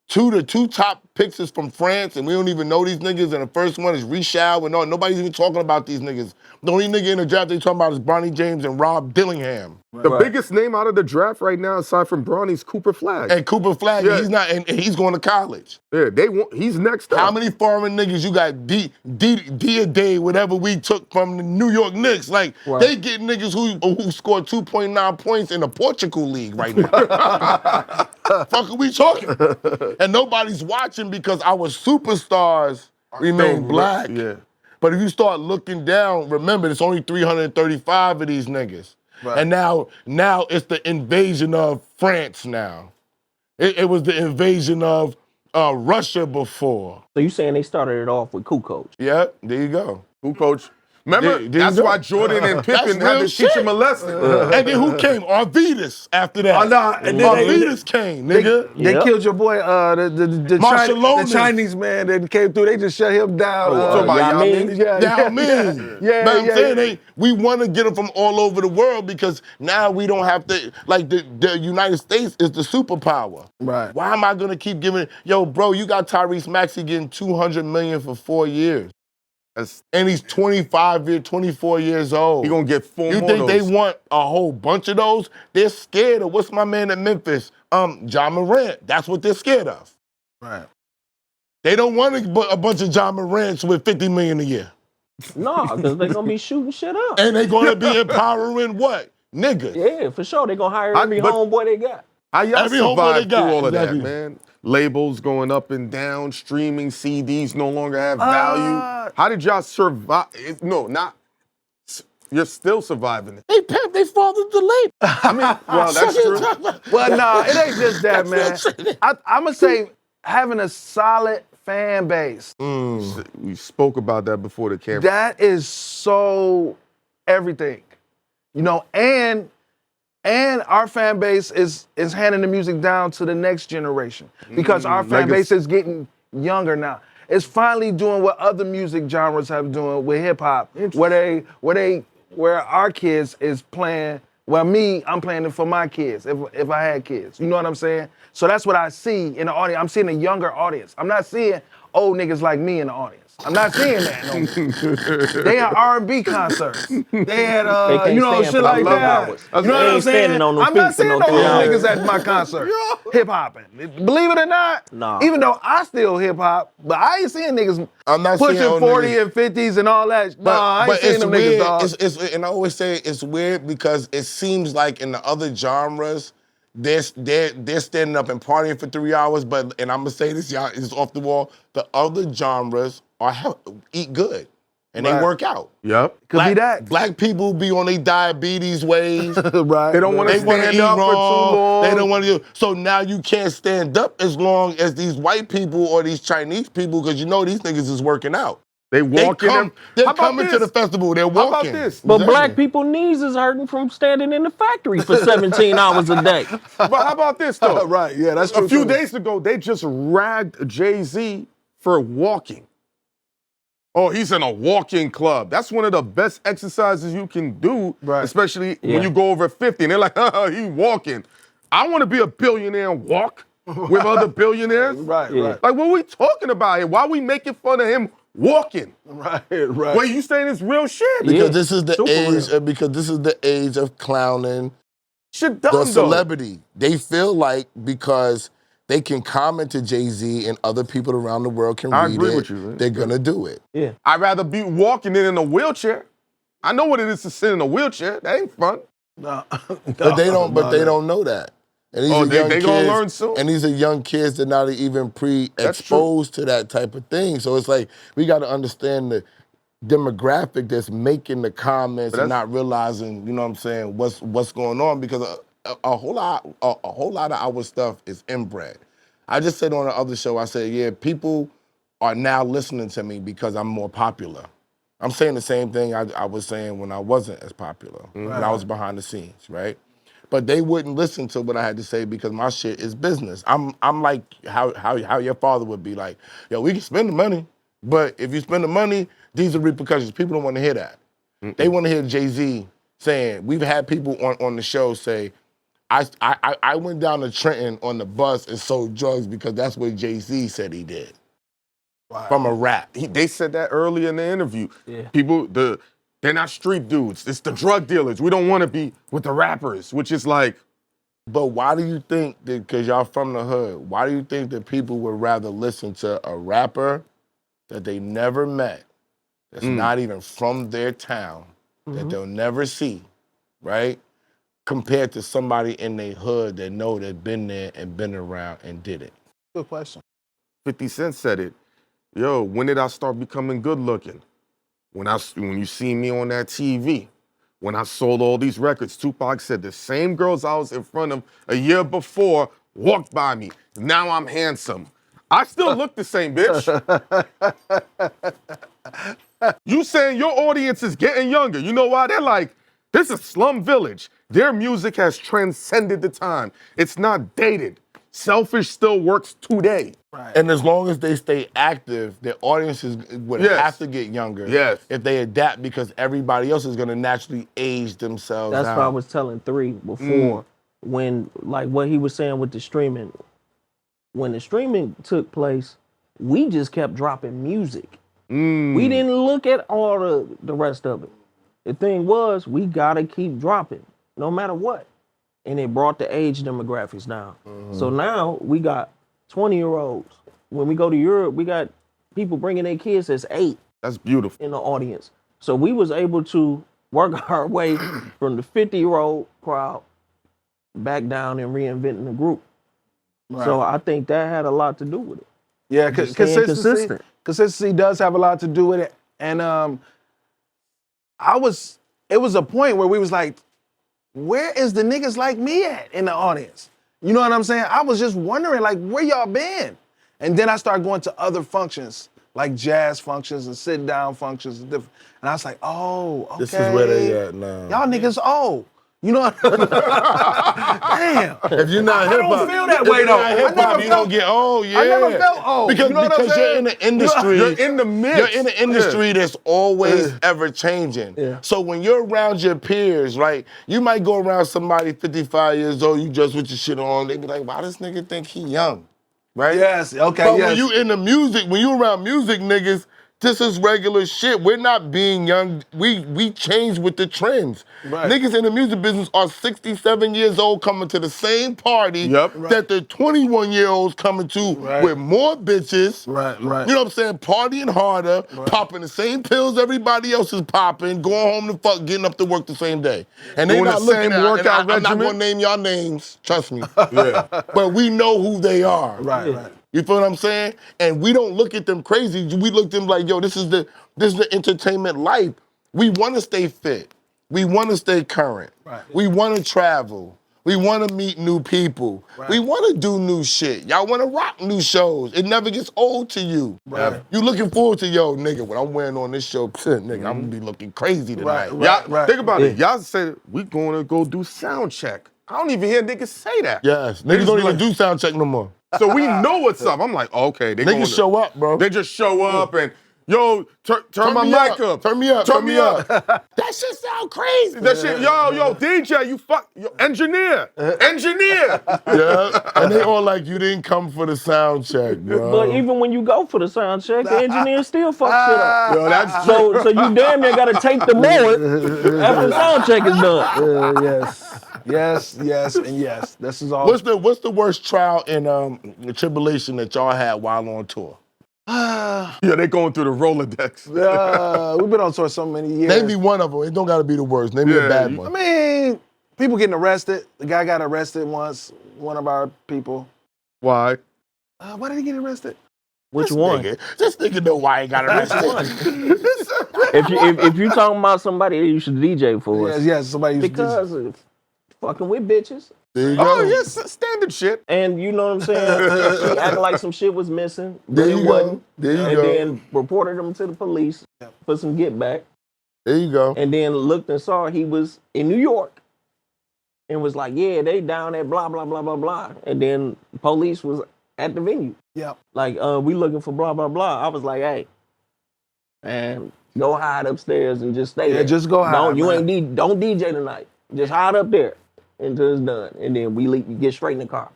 The two top picks is from France, and we don't even know these niggas. And the first one is Richard, and nobody's even talking about these niggas. The only nigga in the draft they talking about is Bronny James and Rob Dillingham. The biggest name out of the draft right now, aside from Bronny's Cooper Flag. And Cooper Flag, he's not, and he's going to college. Yeah, he's next up. How many foreign niggas you got? D-A-Day, whatever we took from the New York Knicks. Like, they get niggas who scored 2.9 points in the Portugal League right now. Fuck are we talking? And nobody's watching because our superstars remain black. Yeah. But if you start looking down, remember, there's only 335 of these niggas. Right. And now it's the invasion of France now. It was the invasion of Russia before. So you saying they started it off with Kukoc? Yeah, there you go. Kukoc. Remember, that's why Jordan and Pippen had to teach him a lesson. And then who came? Arvidas after that. And then Arvidas came, nigga. They killed your boy, the Chinese man that came through. They just shut him down. Yao Ming. I'm saying we want to get them from all over the world because now we don't have to, like the United States is the superpower. Right. Why am I going to keep giving, yo, bro, you got Tyrese Maxey getting $200 million for 4 years. And he's 24 years old. He gonna get 4 more. You think they want a whole bunch of those? They're scared of what's my man at Memphis? John Morant. That's what they're scared of. Right. They don't want a bunch of John Morants with $50 million a year. No, because they're gonna be shooting shit up. And they're gonna be empowering what? Niggas. Yeah, for sure. They're gonna hire every homeboy they got. How y'all Every homeboy survive they through got. all of Exactly. that, man? Labels going up and down, streaming CDs no longer have value. How did y'all survive? You're still surviving it. They fathered the label. I mean, well, that's true. Well, no, it ain't just that, man. I'm gonna say having a solid fan base. We spoke about that before the camera. That is so everything, you know, and our fan base is handing the music down to the next generation because our fan base is getting younger now. It's finally doing what other music genres have doing with hip hop, where our kids is playing. Well, I'm playing it for my kids if I had kids. You know what I'm saying? So that's what I see in the audience. I'm seeing a younger audience. I'm not seeing old niggas like me in the audience. I'm not seeing that no more. They had R&B concerts. They had, can't you know, stand shit for like the that. hours. You know They what I'm ain't saying? standing on them I'm not feet for seeing no no 3 old hours. niggas at my concert. Hip hopping. Believe it or not, Nah. even though I still hip hop, but I ain't seeing niggas I'm not seeing pushing old 40 niggas. and 50s and all that. Nah, I ain't seeing them niggas, dog. And I always say it's weird because it seems like in the other genres, they're standing up and partying for 3 hours. But and I'm gonna say this, y'all, it's off the wall. The other genres eat good and they Right. work out. Yep. Could be that. Black people be on their diabetes ways. Right. They don't want to They want to stand eat up for too wrong. long. They don't want to do. So now you can't stand up as long as these white people or these Chinese people because you know these niggas is working out. They walk in there. They're How about coming to this? the festival. They're How walking. about this? But Exactly. black people knees is hurting from standing in the factory for 17 hours a day. But how about this though? Right, yeah, that's true. A few too. days ago, they just ragged Jay-Z for walking. Oh, he's in a walking club. That's one of the best exercises you can do, Right. especially Yeah. when you go over 50. And they're like, he walking. I want to be a billionaire and walk with other billionaires. Right, Yeah. right. Like, what are we talking about here? Why are we making fun of him walking? Right, right. Wait, you saying it's real shit? Because Yeah, this is the super age. real. Because this is the age of clowning Shit the dumb, though. celebrity. They feel like because they can comment to Jay-Z and other people around the world can I read agree it, with you, man. they're gonna do it. Yeah. I'd rather be walking than in a wheelchair. I know what it is to sit in a wheelchair. That ain't fun. No, But they don't. But they don't know that. And these Oh, are they young kids. gonna learn soon. And these are young kids that not even pre-exposed to that type of thing. So it's like we got to understand the demographic that's making the comments and not realizing, you know what I'm saying, what's going on because a whole lot of our stuff is inbred. I just said on the other show, I said, yeah, people are now listening to me because I'm more popular. I'm saying the same thing I was saying when I wasn't as popular, when I was behind the scenes, right? But they wouldn't listen to what I had to say because my shit is business. I'm like how your father would be like, yo, we can spend the money, but if you spend the money, these are repercussions. People don't want to hear that. They want to hear Jay-Z saying, we've had people on the show say, I went down to Trenton on the bus and sold drugs because that's what Jay-Z said he did. Wow. From a rap. They said that earlier in the interview. Yeah. People, they're not street dudes. It's the drug dealers. We don't want to be with the rappers, which is like. But why do you think that, because y'all from the hood, why do you think that people would rather listen to a rapper that they never met, that's not even from their town, that they'll never see, right? Compared to somebody in their hood that know they've been there and been around and did it. Good question. 50 Cent said it. Yo, when did I start becoming good looking? When you see me on that TV. When I sold all these records, Tupac said the same girls I was in front of a year before walked by me. Now I'm handsome. I still look the same, bitch. You saying your audience is getting younger. You know why? They're like, this is Slum Village. Their music has transcended the time. It's not dated. Selfish still works today. Right. And as long as they stay active, their audiences would have to get younger if they adapt because everybody else is gonna naturally age themselves That's out. what I was telling 3 before. When, like what he was saying with the streaming, when the streaming took place, we just kept dropping music. We didn't look at all the rest of it. The thing was, we gotta keep dropping, no matter what. And it brought the age demographics down. So now we got 20-year-olds. When we go to Europe, we got people bringing their kids that's 8 That's beautiful. in the audience. So we was able to work our way from the 50-year-old crowd back down and reinventing the group. Right. So I think that had a lot to do with it. Yeah, Just staying consistency. Consistency does have a lot to do with it. And it was a point where we was like, where is the niggas like me at in the audience? You know what I'm saying? I was just wondering, like, where y'all been? And then I started going to other functions like jazz functions and sit down functions and different. And I was like, oh, okay. This is where they at now. Y'all niggas old. You know what? Damn. If you're not I hip don't hop, feel that if way you're though. not I hip-hop, never you felt. don't get old. Yeah. I never felt old. Because, you know what I'm because saying? you're in the industry. You're in the mix. You're in an industry that's always ever changing. Yeah. So when you're around your peers, right, you might go around somebody 55 years old, you just with your shit on, they be like, why this nigga think he young? Right? Yes, okay, But yes. when you in the music, when you around music niggas, this is regular shit. We're not being young. We change with the trends. Right. Niggas in the music business are 67 years old coming to the same party that the 21-year-olds coming to with more bitches. Right. You know what I'm saying? Partying harder, popping the same pills everybody else is popping, going home to fuck, getting up to work the same day. And they Doing not the looking same at workout I'm not regimen? gonna name y'all names, trust me. But we know who they are. Right. You feel what I'm saying? And we don't look at them crazy. We look at them like, yo, this is the entertainment life. We want to stay fit. We want to stay current. Right. We want to travel. We want to meet new people. Right. We want to do new shit. Y'all want to rock new shows. It never gets old to you. Right. You looking forward to, yo, nigga, when I'm wearing on this show, nigga, I'm going to be looking crazy tonight. Y'all, think about it. Y'all said we going to go do sound check. I don't even hear niggas say that. Yes, They niggas just don't be even like- do sound check no more. So we know what's up. I'm like, okay. They going Niggas to- show up, bro. They just show up and, yo, turn my me mic up. Turn me up. Turn me up. That shit sound crazy. That shit, yo, DJ, you fuck, yo, engineer. Yeah, and they all like, you didn't come for the sound check, bro. But even when you go for the sound check, the engineer still fuck shit up. Yo, that's true. So you damn near gotta take the bullet after the sound check is done. Yes, and yes. This is all. What's the worst trial and tribulation that y'all had while on tour? Yeah, they going through the Rolodex. We've been on tour so many years. Name me one of them. It don't gotta be the worst. Name me a bad I one. mean, people getting arrested. The guy got arrested once. One of our people. Why? Why did he get arrested? Which one? This nigga know why he got arrested. If you talking about somebody that you should DJ for us, Yes, somebody used because of fucking with bitches. There you Oh, go. yes, standard shit. And you know what I'm saying? She acted like some shit was missing, but There it you wasn't. go. There you And go. then reported him to the police for some get back. There you go. And then looked and saw he was in New York. And was like, yeah, they down at blah, blah, blah, blah, blah. And then police was at the venue. Yep. Like, we looking for blah, blah, blah. I was like, hey, man, go hide upstairs and just stay there. just go hide, Don't man. don't DJ tonight. Just hide up there until it's done. And then we get straight in the car.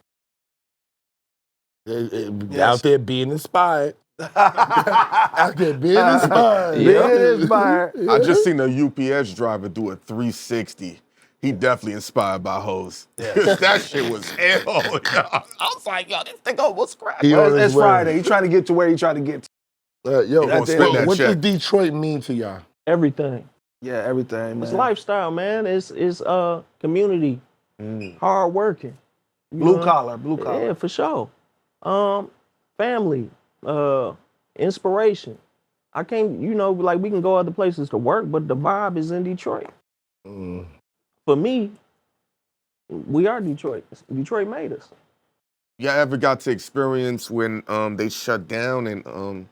Out there being inspired. Out there being inspired. Being inspired. I just seen a UPS driver do a 360. He definitely inspired by hoes. That shit was hell. I was like, yo, this thing almost crap. He on his It's way. Friday. He's trying to get to where he's trying to get to. Yo, gonna spend that what does check. Detroit mean to y'all? Everything. Yeah, everything, man. It's lifestyle, man. It's community, hard working. You Blue know? collar. Yeah, for sure. Family, inspiration. I can't, like we can go other places to work, but the vibe is in Detroit. For me, we are Detroit. Detroit made us. Y'all ever got to experience when they shut down and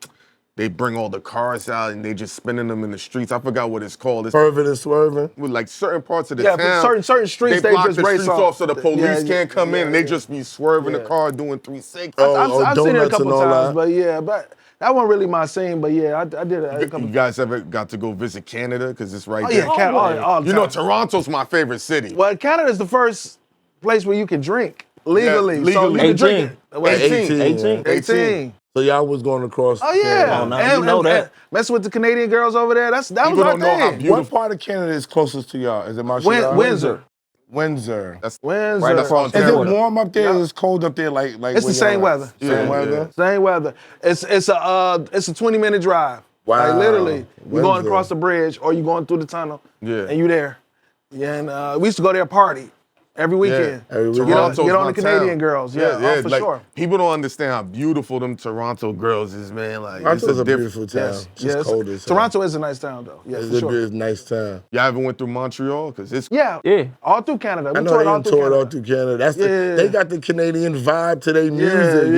they bring all the cars out and they just spinning them in the streets? I forgot what it's called. It's Swerving and swerving. with like certain parts of the Yeah, town. but certain streets, they they block just the race streets off so the police can't come in, and they yeah. just be swerving the Yeah. car doing 360. I've seen it a donuts couple and all times, that. but that wasn't really my scene. But yeah, I did it a couple You guys ever got to go visit Canada? Because it's right Oh there. yeah, Canada, all the You know, time. Toronto's my favorite city. Well, Canada's the first place where you can drink legally. Yeah, So you legally. can drink it. Well, 18. 18. 18. So y'all was going across. Oh yeah, Oh, no, you know that. messing with the Canadian girls over there. That was People our don't know how thing. beautiful- What part of Canada is closest to y'all? Is it Montreal? Windsor. Windsor. That's Windsor. right across Is it Canada. warm up there? Or is it cold up there? Like It's when the y'all same at? weather. Same Yeah, weather. Same weather. It's a 20-minute drive. Wow. Like literally, you're going Windsor. across the bridge or you're going through the tunnel. Yeah. And you there. Yeah, and we used to go there party. Every weekend. Every weekend. Get on Toronto's the my Canadian town. girls. Yeah, for like, sure. People don't understand how beautiful them Toronto girls is, man. Like, Toronto's it's a beautiful town. Yes. Just cold as hell. Toronto is a nice town, though. Yeah, It's for a sure. nice town. Y'all ever went through Montreal? Because it's Yeah. All through Canada. I We know toured they all done through toured Canada. all through Canada. That's Yeah. they got the Canadian vibe to their music.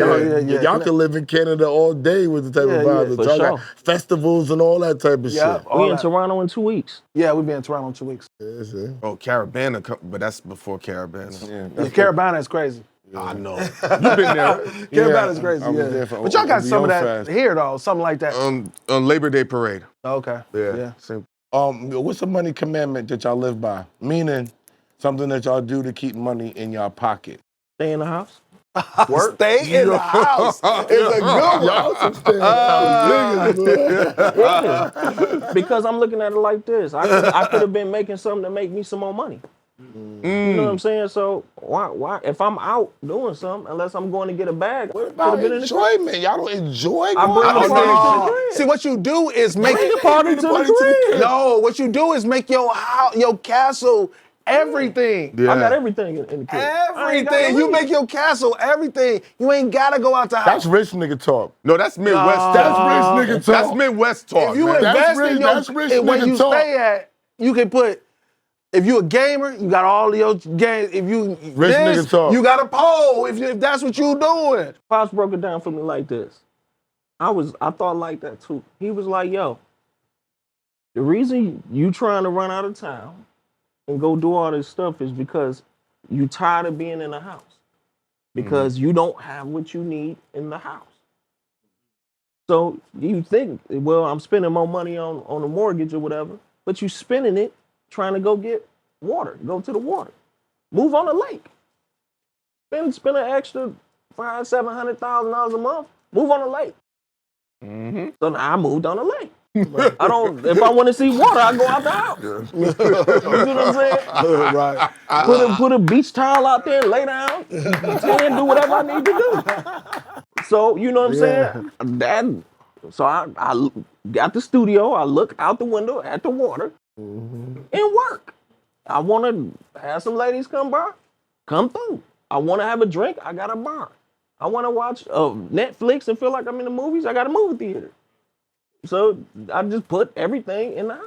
yeah. Y'all can live in Canada all day with the type of vibe. yeah. that For y'all sure. got festivals and all that type of Yeah. shit. all We in that. Toronto in 2 weeks. Yeah, we've been in Toronto in 2 weeks. Yeah, see? oh Carabana, but that's before Carabana. Yeah, Yeah, Carabana is crazy. I know. You've been there, right? Carabana is crazy. I was there for But y'all got some of that OVO Fest. here, though. Something like that. on Labor Day parade. Okay. Yeah. Same. What's the money commandment that y'all live by? Meaning something that y'all do to keep money in y'all pocket. Stay in the house. Work. Stay in the house. It's a good one. Y'all some stay in the house niggas, boy. Yeah. Because I'm looking at it like this. I could have been making something to make me some more money. You know what I'm saying? So why if I'm out doing something, unless I'm going to get a bag, What I about could've been in the crib. enjoyment? Y'all don't enjoy I going bring out? the party to the crib. See, what you do is make Bring the party to the crib. No, what you do is make your house, your castle, everything. Yeah. I got everything in the crib. I ain't gotta Everything. You leave. make your castle everything. You ain't gotta go out the house. That's rich nigga talk. No, that's Midwest talk. That's rich nigga talk. That's Midwest talk, if you man. invest in that's rich in where nigga you talk. stay at, you can put. If you a gamer, you got all of your games. If you Rich nigga talk. you got a pole. If that's what you doing. Pops broke it down for me like this. I thought like that too. He was like, yo, the reason you trying to run out of town and go do all this stuff is because you tired of being in the house. Because you don't have what you need in the house. So you think, well, I'm spending more money on a mortgage or whatever, but you spending it trying to go get water, go to the water. Move on the lake. Spend an extra $500,000-$700,000 a month. Move on the lake. So now I moved on the lake. I don't. If I want to see water, I go out the house. You see what I'm saying? Right. Put a beach towel out there, lay down, tan, do whatever I need to do. So you know what I'm saying? So I got the studio. I look out the window at the water and work. I want to have some ladies come by, come through. I want to have a drink. I got a bar. I want to watch Netflix and feel like I'm in the movies. I got a movie theater. So I just put everything in the house.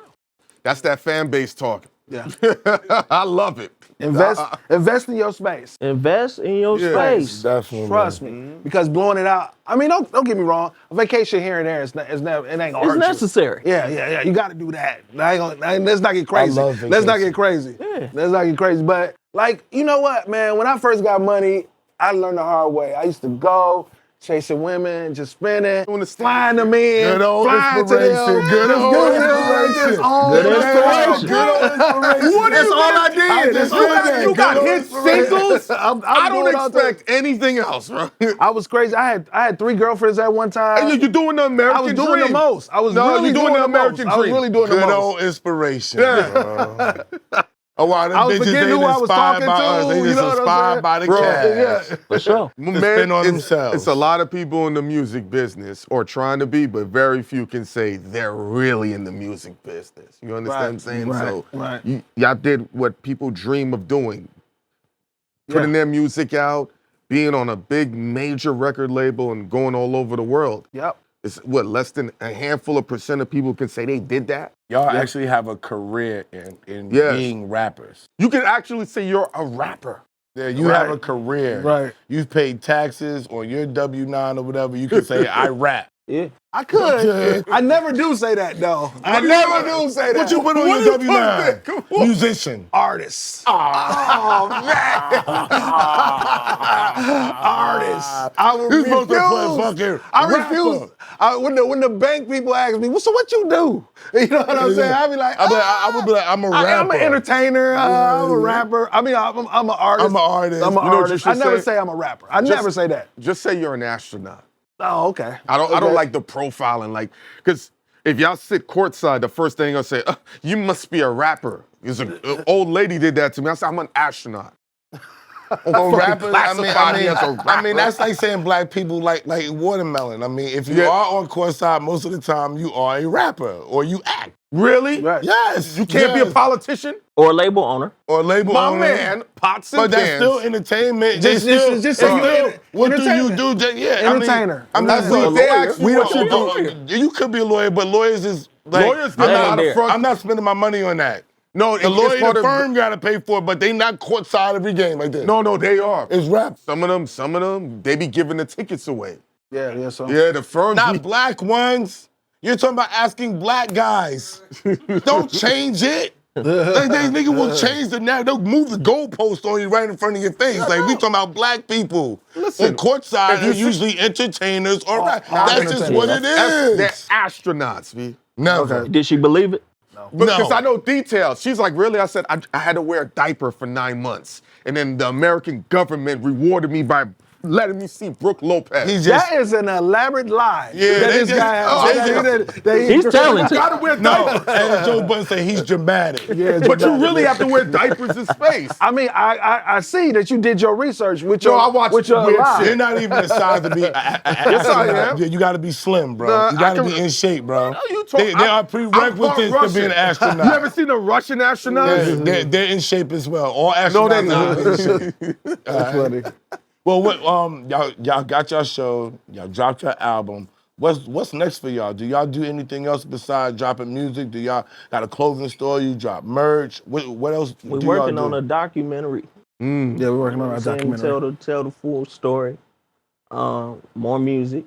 That's that fan base talk. Yeah. I love it. Invest in your space. Invest in your space. Definitely. Trust me, because blowing it out. I mean, don't get me wrong. A vacation here and there is never. It ain't gonna hurt It's necessary. you. Yeah. You got to do that. Let's not get crazy. I love Let's not vacation. get crazy. Yeah. Let's not get crazy. But like, you know what, man? When I first got money, I learned the hard way. I used to go chasing women, just spinning, flying them in, Good old flying to inspiration. them. Good old inspiration. Good inspiration. Good old inspiration. That's all I did. just You did that. you got Good hit inspiration. singles. I don't expect anything else, bro. I was crazy. I had 3 girlgirlfriends at one time. You're doing the American I was doing dream. the most. I was No, really you're doing the American most. I was dream. really doing the Good most. old inspiration. bro. Oh, wow, them I was bitches, forgetting they who I was inspired talking by to, us. They you just know what I'm inspired saying? by the Bro, cash. Yeah. For sure. Man, spin on themselves. It's a lot of people in the music business, or trying to be, but very few can say they're really in the music business. You understand what I'm saying? So right. y'all did what people dream of doing. Putting their music out, being on a big major record label and going all over the world. Yep. It's what, less than a handful of % of people can say they did that? Y'all actually have a career in Yes. being rappers. You can actually say you're a rapper. Yeah, you have a career. Right. You've paid taxes on your W-9 or whatever. You can say, I rap. Yeah. I could. Okay. I never do say that though. I never do say that. What you put on your W-9? Musician. Artists. Oh, man. Artists. I would You're supposed to refuse. put fucking I rapper. refuse. When the bank people ask me, so what you do? You know what I'm saying? I'd be like, I would be like, I'm a rapper. I'm an entertainer. I'm a rapper. I mean, I'm an artist. I'm an artist. I'm an You know what you artist. should I never say? say I'm a rapper. I never say that. Just say you're an astronaut. Oh, okay. I don't like the profiling, like, because if y'all sit courtside, the first thing I'll say, you must be a rapper. Because an old lady did that to me. I said, I'm an astronaut. Well, rappers, classify me as a I mean, rapper. that's like saying black people like watermelon. I mean, if you Yeah. are on courtside, most of the time you are a rapper or you act. Really? Right. Yes. You can't be a yes. politician? Or a label owner. Or label My owner. man, pots and But that's pans. still entertainment. Just- They still, just- they just- still- what do you entertainment. do? Yeah, Entertainer. I mean, That's we, what they ask you we what don't, you do. you could be a lawyer, but lawyers is like, Lawyers get I'm a lot not, of front. I'm not spending my money on that. No, The lawyer, the firm got to pay for it, but they not courtside every game like this. No, they are. It's rap. Some of them, they be giving the tickets away. Yeah, so. Yeah, the firms. Not black ones. You're talking about asking black guys. Don't change it. They nigga will change the narrative. They'll move the goalpost on you right in front of your face. Like, we talking about black people. Listen, on courtside, if you it's usually entertainers or rap. all That's just entertainers. what it is. They're astronauts, B. Never. Did she believe it? Because No. I know details. She's like, really? I said, I had to wear a diaper for 9 months. And then the American government rewarded me by letting me see Brooke Lopez. He just, That is an elaborate lie. Yeah, that they this just- guy oh, has. He's talented. You gotta wear no, diapers. and Joe Budden said he's dramatic. Yeah, But you really have to wear diapers in space. I mean, I see that you did your research with your I watched with your weird lie. You're not even the size to be. Yes, I am. You got to be slim, bro. Nah, you got to I can- be in shape, bro. No, you talk- There are prerequisites to be an astronaut. You ever seen a Russian astronaut? They're in shape as well. All No, they astronauts are in shape. That's funny. Well, what y'all got your show, y'all dropped your album. What's next for y'all? Do y'all do anything else besides dropping music? Do y'all got a clothing store? You drop merch? What else We're do working y'all on do? a documentary. Yeah, we're working on our Saying documentary. tell the full story. More music,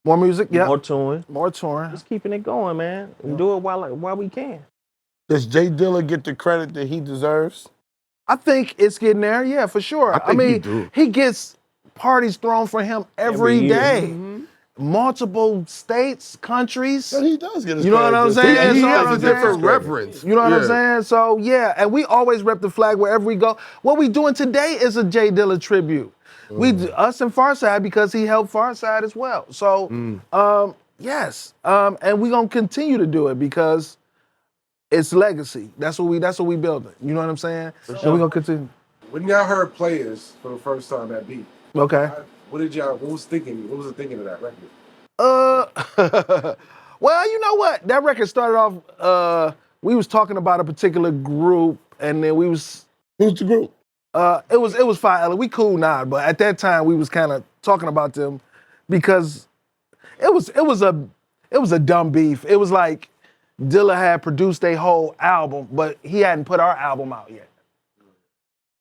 More music, yeah. more touring. More touring. Just keeping it going, man. And do it while we can. Does J Dilla get the credit that he deserves? I think it's getting there, yeah, for sure. I think he mean, do. he gets parties thrown for him every Every year. day. Multiple states, countries. But he does get his You know what credit. I'm saying? He So has I'm a saying- different reverence. You know what I'm Yeah. saying? So yeah, and we always rep the flag wherever we go. What we doing today is a J Dilla tribute. Us and Farside, because he helped Farside as well. So yes, and we gonna continue to do it because it's legacy. That's what we building. You know what I'm saying? And we gonna continue. When y'all heard Players for the first time that beat, Okay. what was the thinking of that record? Well, you know what? That record started off. We was talking about a particular group, and then we was. Who's the group? It was Fire Ella. We cool now, but at that time we was kind of talking about them because it was a dumb beef. It was like Dilla had produced a whole album, but he hadn't put our album out yet,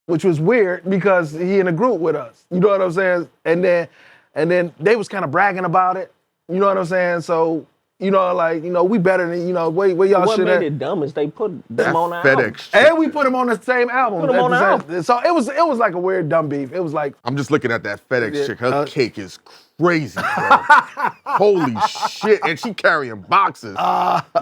which was weird because he in a group with us. You know what I'm saying? And then they was kind of bragging about it. You know what I'm saying? So we better than where y'all What shit made at. it dumb is they put them on our FedEx album. shit. And we put him on the same album. Put him at on the the same- So it was like a weird dumb beef. It was like I'm just looking at that FedEx Yeah, chick. Her cake is crazy, bro. Holy shit. And she carrying boxes.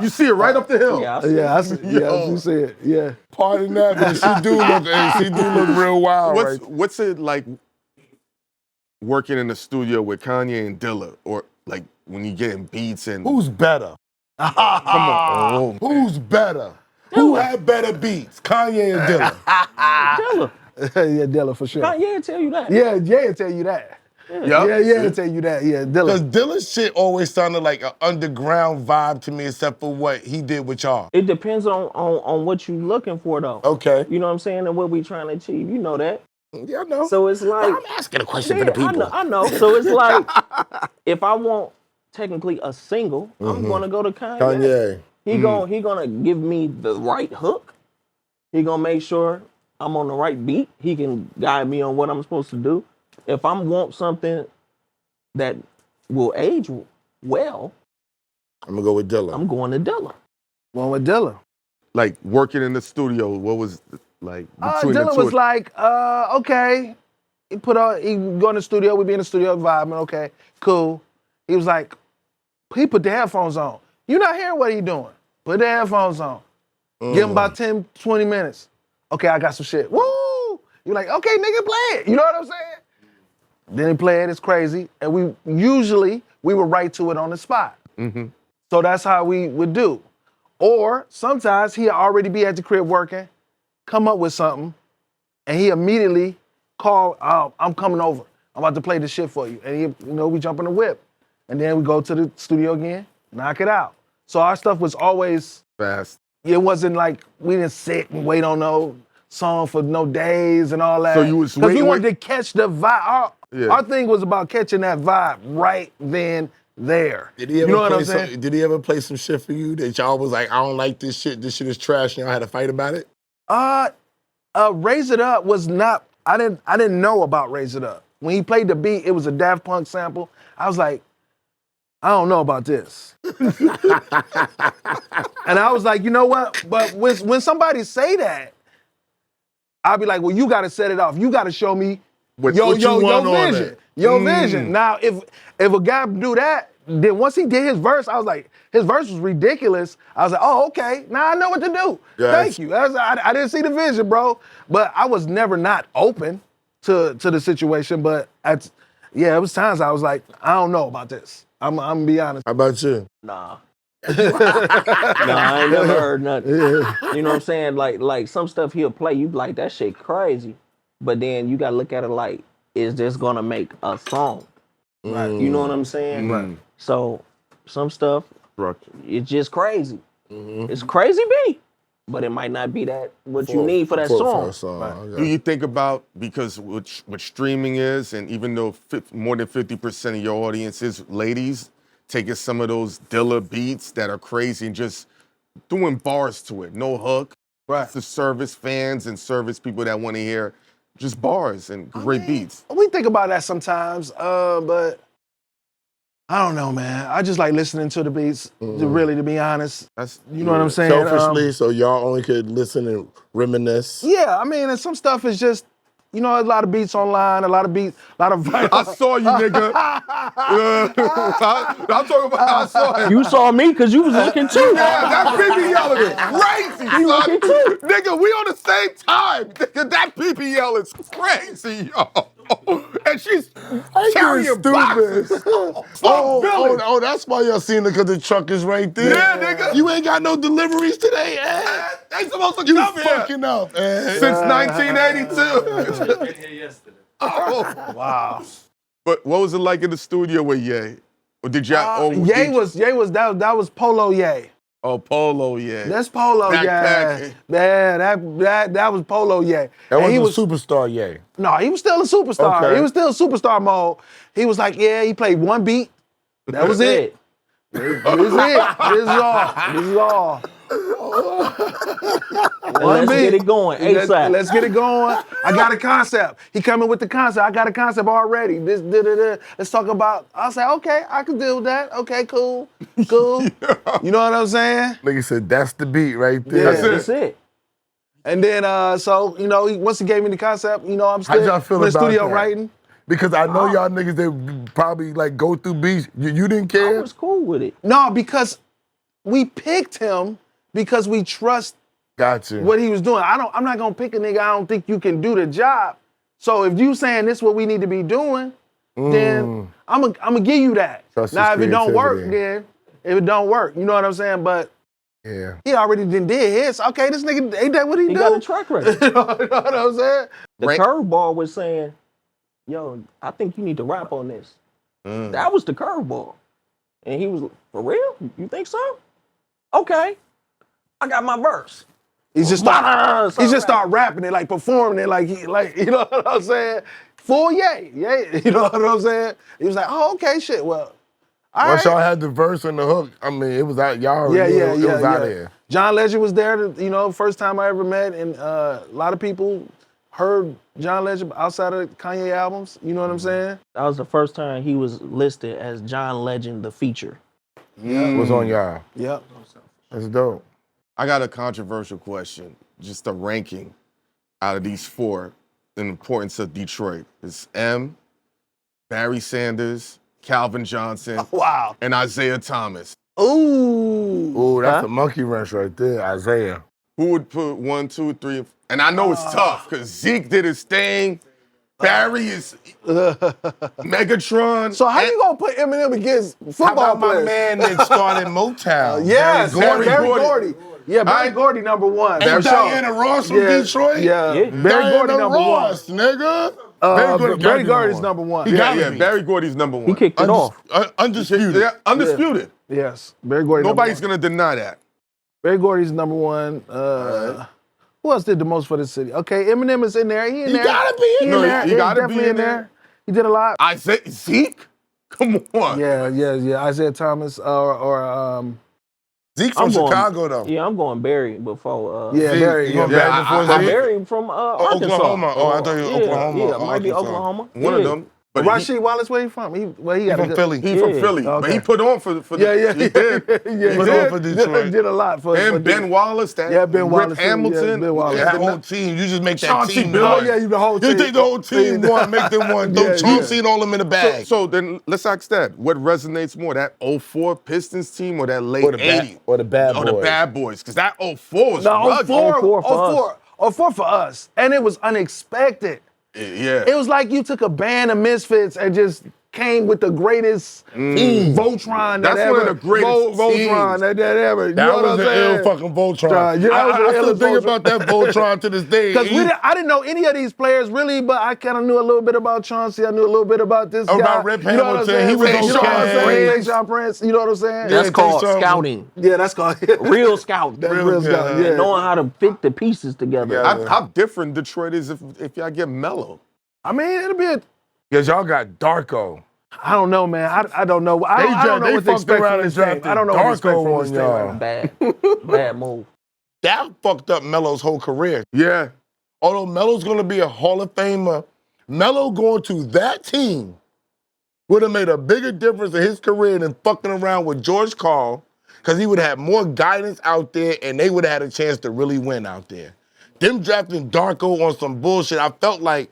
You see it right up the hill. Yeah, I see. yeah, I see, Yo. you see it. Yeah. Pardon that, but she do look real wild, right? What's it like working in the studio with Kanye and Dilla? Or like when you getting beats and Who's better? come on. Who's better? Who had better beats? Kanye and Dilla. Dilla. Yeah, Dilla for sure. Kanye tell you that. Yeah, will tell you that. Yup. Yeah, he'll tell you that. Yeah, Because Dilla. Dilla's shit always sounded like an underground vibe to me, except for what he did with y'all. It depends on what you looking for though. Okay. You know what I'm saying? And what we trying to achieve. You know that. Yeah, I know. So it's like I'm asking a question yeah, for the people. I know. So it's like if I want technically a single, I'm gonna go to Kanye. Kanye. He gonna give me the right hook. He gonna make sure I'm on the right beat. He can guide me on what I'm supposed to do. If I want something that will age well, I'm gonna go with Dilla. I'm going to Dilla. One with Dilla. Like working in the studio, what was like between the Dilla two? was like, okay. He go in the studio, we be in the studio vibing, okay, cool. He was like, he put the headphones on. You not hearing what he doing. Put the headphones on. Give him about 10, 20 minutes. Okay, I got some shit. Woo! You're like, okay, nigga, play it. You know what I'm saying? Then he play it, it's crazy. And we would write to it on the spot. So that's how we would do. Or sometimes he'd already be at the crib working, come up with something, and he immediately call, I'm coming over. I'm about to play this shit for you. And he, you know, we jump in the whip. And then we go to the studio again, knock it out. So our stuff was always Fast. it wasn't like we didn't sit and wait on no song for no days and all that. So you was because we waiting- wanted to catch the vibe. Yeah. Our thing was about catching that vibe right then, there. Did he ever you know what play I'm saying? Did he ever play some shit for you that y'all was like, I don't like this shit is trash, and y'all had to fight about it? Raise It Up was not. I didn't know about Raise It Up. When he played the beat, it was a Daft Punk sample. I was like, I don't know about this. And I was like, you know what? But when somebody say that, I'll be like, well, you got to set it off. You got to show me What you want on vision. it. Your vision. Now, if a guy do that, then once he did his verse, I was like, his verse was ridiculous. I was like, oh, okay. Now I know what to do. Yes. Thank you. I didn't see the vision, bro. But I was never not open to the situation. But it was times I was like, I don't know about this. I'm gonna be honest. How about you? Nah. I ain't never heard nothing. You know what I'm saying? Like some stuff he'll play, you be like, that shit crazy. But then you gotta look at it like, is this gonna make a song? Right. You know what I'm saying? Right. So some stuff, Structure. it's just crazy. It's crazy beat. But it might not be that what you need for that song. Right. Do you think about, because what streaming is, and even though more than 50% of your audience is ladies, taking some of those Dilla beats that are crazy and just doing bars to it, no hook, Right. to service fans and service people that want to hear just bars and great beats. We think about that sometimes, but I don't know, man. I just like listening to the beats, to be honest. That's, You know what I'm saying? Selfishly, so y'all only could listen and reminisce. Yeah, I mean, and some stuff is just, you know, a lot of beats online, a lot of I saw you, nigga. I'm talking about I saw him. You saw me because you was looking too. Yeah, that PP yelling is crazy, son. Nigga, we on the same time. Nigga, that PP yell is crazy, yo. And she's carrying boxes. Oh, that's why y'all seen it, because the truck is right there. Yeah, nigga. You ain't got no deliveries today, They supposed to You come here fucking up, since 1982. Oh, Wow. but what was it like in the studio with Ye? Or did y'all? Ye was that was Polo Ye. Oh, Polo, yeah. That's Polo Ye. Backpacking. Yeah, that was Polo Ye. That And was he a was superstar, yeah. No, he was still a superstar. Okay. He was still superstar mode. He was like, yeah, he played one beat. That was it. This is it. This is all. This is all. Let's get it going ASAP. Let's get it going. I got a concept. He coming with the concept. I got a concept already. This, Let's talk about. I say, okay, I can deal with that. Okay, cool. You know what I'm saying? Nigga said, that's the beat right there. Yeah. That's it. And then, so you know, once he gave me the concept, you know, I'm still y'all feel in the about studio that? writing. Because I know y'all niggas, they probably like go through beats. You didn't I care? was cool with it. No, because we picked him because we trust Got you. what he was doing. I'm not gonna pick a nigga I don't think you can do the job. So if you saying this what we need to be doing, then I'm gonna give you that. Trust Now his if it don't work, creativity. then if it don't work, you know what I'm saying? But Yeah. he already did his. Okay, this nigga ain't that what he He do? got a track record. You know what I'm saying? The curveball was saying, yo, I think you need to rap on this. That was the curveball. And he was, for real? You think so? Okay. I got my verse. He just start rapping it, like performing it, like you know what I'm saying? Full yay, you know what I'm saying? He was like, oh, okay, shit, well, all Once right. y'all had the verse and the hook, I mean, it was out. Y'all already knew it was out there. John Legend was there, you know, first time I ever met, and a lot of people heard John Legend outside of Kanye albums, you know what I'm saying? That was the first time he was listed as John Legend, the feature. Was on y'all. Yep. That's dope. I got a controversial question. Just a ranking out of these four, the importance of Detroit. It's M, Barry Sanders, Calvin Johnson, Wow. and Isaiah Thomas. Ooh. Ooh, that's a monkey wrench right there, Isaiah. Who would put 1, 2, 3? And I know it's tough because Zeke did his thing. Barry is Megatron. So how you gonna put Eminem against How football about my players? man that started Motown? Yes, Barry Barry Gordy. Gordy. Yeah, Barry Gordy number one. And for sure. Diana Ross from Detroit? Yeah, Yeah. Barry Gordy Diana number Ross, nigga. Barry Gordy's number one. He gotta be. Barry Gordy's number one. He kicked it off. Undisputed. Yeah, undisputed. Yes, Barry Gordy. Nobody's gonna deny that. Barry Gordy's number one. Who else did the most for the city? Okay, Eminem is in there. He in there. gotta be in He there. there. He gotta definitely be in there. He did a lot. I say Zeke. Come on. Yeah. Isaiah Thomas or Zeke from Chicago, though. Yeah, I'm going Barry before. Barry. You going Yeah, Barry before But Zeke? Barry from Arkansas. Oklahoma. Oh, I thought you were Oklahoma. Yeah, Oh, might be Arkansas. Oklahoma. One of them. But Rasheed Wallace, where he from? He got from Philly. He from Yeah. Philly. But Okay. he put on for He he did. yeah, He put on for Detroit. Did a lot for And Ben Wallace, that Ben Rip Wallace, too. Hamilton. Yeah, Ben Wallace. That whole team, you just make that Chauncey team. Billups. Oh yeah, the whole team. You think the whole team won, make them one. Throw Yeah, Chauncey and all them in the bag. So then let's ask that. What resonates more, that 04 Pistons team or that late Or the bad- 80s? or the Bad Or the Boys. Bad Boys. Because that 04 was No, rugged. 04 for us. And it was unexpected. Yeah. It was like you took a band of misfits and just came with the greatest team, Voltron. That's that one of ever, the greatest Voltron teams. that ever. You know That what was I'm an saying? ill fucking Voltron. Yeah, that was I an still ill think Voltron. about that Voltron to this day. Because I didn't know any of these players really, but I kind of knew a little bit about Chauncey. I knew a little bit about this guy. About Rip You know what I'm Hamilton. saying? He was You know what I'm okay. saying? Tayshaun Prince. You know what I'm saying? That's Yeah, called Tayshaun. scouting. Yeah, that's called Real scouting. That's real good. scouting. Yeah. Knowing how to fit the pieces together. Yeah. How different Detroit is if y'all get mellow. I mean, it'll be a. Because y'all got Darko. I don't know, man. I don't know. I don't know they what to fucked expect around from and this team. drafted I don't know what to expect Darko from on this team y'all. right now. Bad move. That fucked up Melo's whole career. Yeah. Although Melo's going to be a Hall of Famer, Melo going to that team would have made a bigger difference in his career than fucking around with George Karl, because he would have had more guidance out there and they would have had a chance to really win out there. Them drafting Darko on some bullshit, I felt like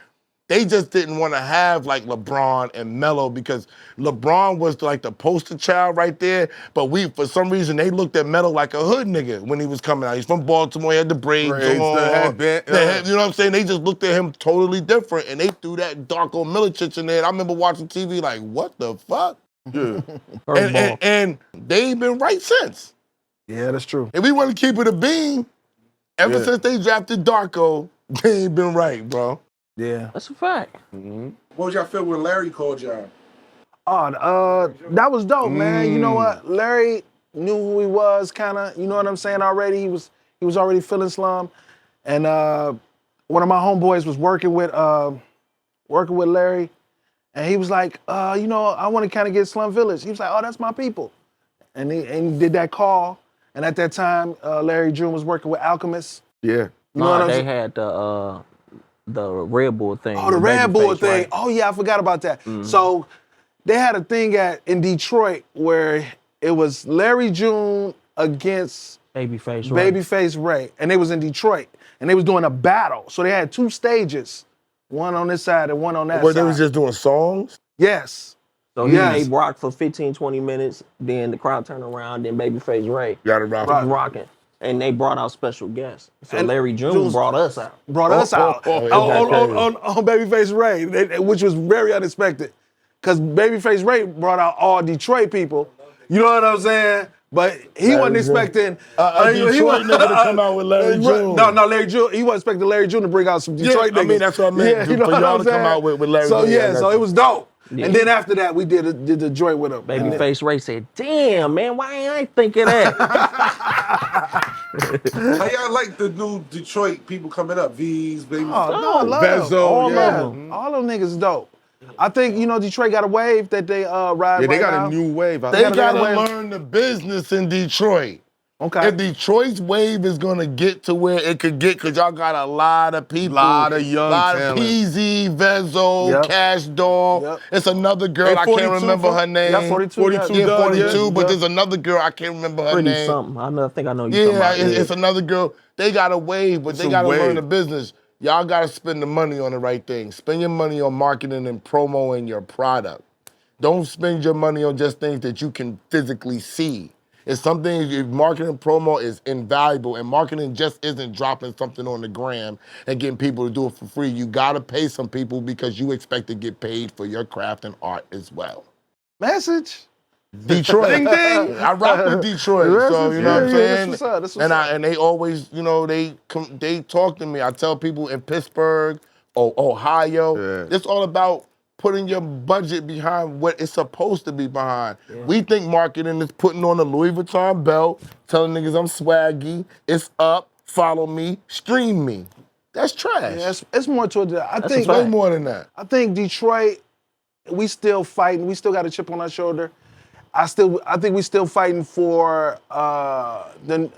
they just didn't want to have like LeBron and Melo, because LeBron was like the poster child right there, but for some reason, they looked at Melo like a hood nigga when he was coming out. He's from Baltimore, he had the braids on. The headband, You know what I'm saying? They just looked at him totally different, and they threw that Darko Milicic in there. And I remember watching TV like, what the fuck? Yeah. And they've been right since. Yeah, that's true. If we want to keep it a bean, ever Yeah. since they drafted Darko, they ain't been right, bro. Yeah. That's a fact. What was y'all feel when Larry called y'all? Oh, that was dope, man. You know what? Larry knew who he was, kind of. You know what I'm saying? Already, he was already feeling Slum, and one of my homeboys was working with Larry, and he was like, you know, I want to kind of get Slum Village. He was like, oh, that's my people, and he did that call. And at that time, Larry June was working with Alchemist. Yeah. You know what I'm They saying? had the Red Bull thing. Oh, the Red Bull Babyface, thing. right? Oh yeah, I forgot about that. So they had a thing in Detroit where it was Larry June against Babyface, right? Babyface Ray, and they was in Detroit, and they was doing a battle. So they had two stages, one on this side and one on that Where side. they was just doing songs? Yes. So Yes. they rocked for 15, 20 minutes, then the crowd turned around, then Babyface Ray Got it right. was rocking. And they brought out special guests. So And Larry June June's- brought us out. Brought us out oh, on Babyface Ray, which was very unexpected, because Babyface Ray brought out all Detroit people. You know what I'm saying? But he wasn't June. expecting Detroit nigga to come out with Larry June. No, Larry June. He wasn't expecting Larry June to bring out some Detroit niggas. I mean, that's what I meant, for what y'all I'm to come saying? out with Larry So June. yeah, Yeah, so it was dope. Yeah. And then after that, we did the joint with him. Babyface Ray said, damn, man, why ain't I think of that? How y'all like the new Detroit people coming up? V's, baby. Oh, no, I love them. Vezo, All yeah. of them. All them niggas dope. I think, Detroit got a wave that they ride Yeah, they right got now. a new wave. They gotta gotta learn- learn the business in Detroit. Okay. If Detroit's wave is gonna get to where it could get, because y'all got a lot of people. Lot of young lot talent. of PZ, Vezo, Yep. Cash Doll. Yep. It's another girl, Hey, I 42 can't remember her name. Yeah, 42. 42 Yeah, Doug, 42, yeah. but there's another girl, I can't remember her Pretty name. something. I think I know you talking Yeah, about. it's another girl. They got a wave, but It's they a gotta learn wave. the business. Y'all gotta spend the money on the right thing. Spend your money on marketing and promoting your product. Don't spend your money on just things that you can physically see. It's something, marketing and promo is invaluable, and marketing just isn't dropping something on the gram and getting people to do it for free. You gotta pay some people because you expect to get paid for your craft and art as well. Message. Detroit. Ding, ding. I rock with Detroit, so you know what I'm Yeah, saying? that's what's up, that's what's up. And they always, they talk to me. I tell people in Pittsburgh, Ohio. Yeah. It's all about putting your budget behind what it's supposed to be behind. We think marketing is putting on a Louis Vuitton belt, telling niggas I'm swaggy, it's up, follow me, stream me. That's trash. Yeah, it's more towards that. I That's think a fact. Way more than that. I think Detroit, we still fighting. We still got a chip on our shoulder. I think we still fighting for the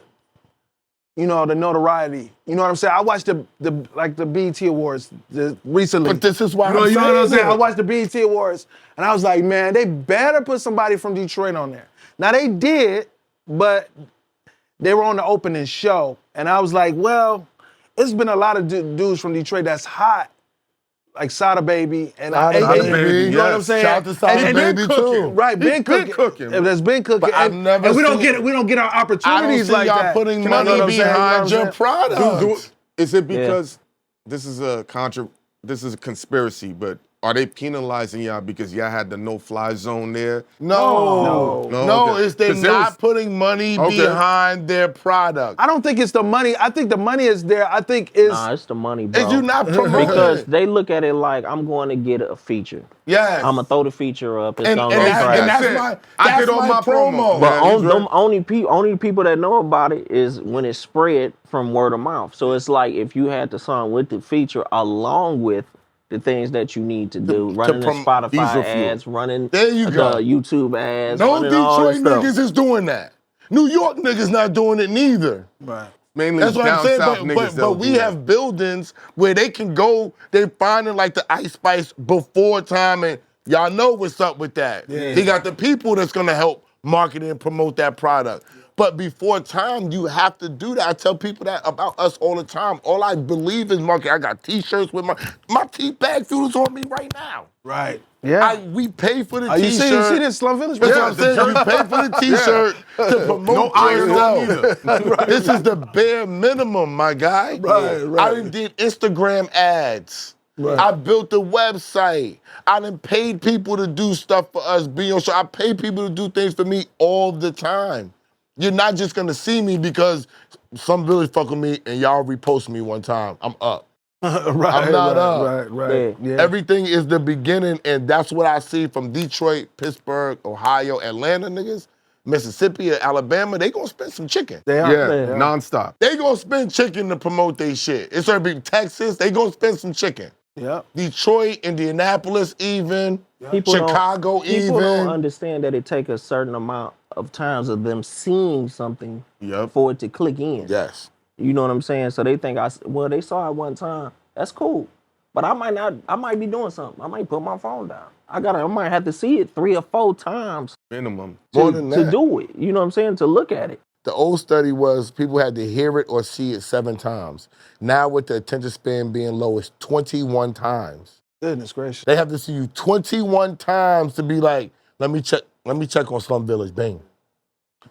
notoriety. You know what I'm saying? I watched the BET Awards recently. But this is why you know I'm what I'm saying saying? it. I watched the BET Awards, and I was like, man, they better put somebody from Detroit on there. Now they did, but they were on the opening show, and I was like, well, it's been a lot of dudes from Detroit that's hot, like Sada Baby and Sada Baby, you know what I'm yes. saying? Shout out to Sada And Baby too. Right, He's been been cooking. cooking, man. That's been cooking. But I've and, never and we don't seen- get it. We don't get our I don't opportunities see like y'all that. putting You know money what I'm saying? You know what behind I'm your saying? product. Is it because this is a conspiracy, but are they penalizing y'all because y'all had the no-fly zone there? No, okay. it's they 'Cause there not was- putting money Okay. behind their product. I don't think it's the money. I think the money is there. I think it's Nah, it's the money, bro. Is you not promoting Because it? they look at it like I'm going to get a feature. Yes. I'm gonna throw the feature up. It's and, gonna and, go that's, crazy. and that's That's it. my I that's did all my promo. But Yeah, he's them right. only people that know about it is when it's spread from word of mouth. So it's like if you had the song with the feature along with the things that you need to do, running the diesel Spotify fuel. ads, running There you the go. YouTube ads, No running all Detroit this stuff. niggas is doing that. New York niggas not doing it neither. right. Mainly That's what down I'm saying. south But, niggas but that'll we do have that. buildings where they can go, they finding like the Ice Spice before time, and y'all know what's up with that. Yeah. He got the people that's gonna help market and promote that product. But before time, you have to do that. I tell people that about us all the time. All I believe is market. I got T-shirts with my BagFuel is on me right now. Right. Yeah. We pay for the You T-shirt. see this Slum Village? That's Yeah, what I'm saying. You pay for the T-shirt to promote No iron on yourself. This is the bare minimum, my guy. Right. I done did Instagram ads. Right. I built a website. I done paid people to do stuff for us, be on show. I pay people to do things for me all the time. You're not just gonna see me because some village fuck with me and y'all repost me one time. I'm up. right. I'm not up. Right. Yeah. Everything is the beginning, and that's what I see from Detroit, Pittsburgh, Ohio, Atlanta niggas, Mississippi, or Alabama. They gonna spend some chicken. They are. Yeah, Yeah. nonstop. They gonna spend chicken to promote their shit. It's gonna be Texas. They gonna spend some chicken. Yep. Detroit, Indianapolis, even People don't- Chicago, People don't even. understand that it take a certain amount of times of them seeing something Yep. for it to click in. Yes. You know what I'm saying? So they think they saw it one time. That's cool. But I might be doing something. I might put my phone down. I might have to see it 3 or 4 times Minimum. More than to that. do it. You know what I'm saying? To look at it. The old study was people had to hear it or see it 7 times. Now with the attention span being low, it's 21 times. Goodness gracious. They have to see you 21 times to be like, let me check on Slum Village, bang.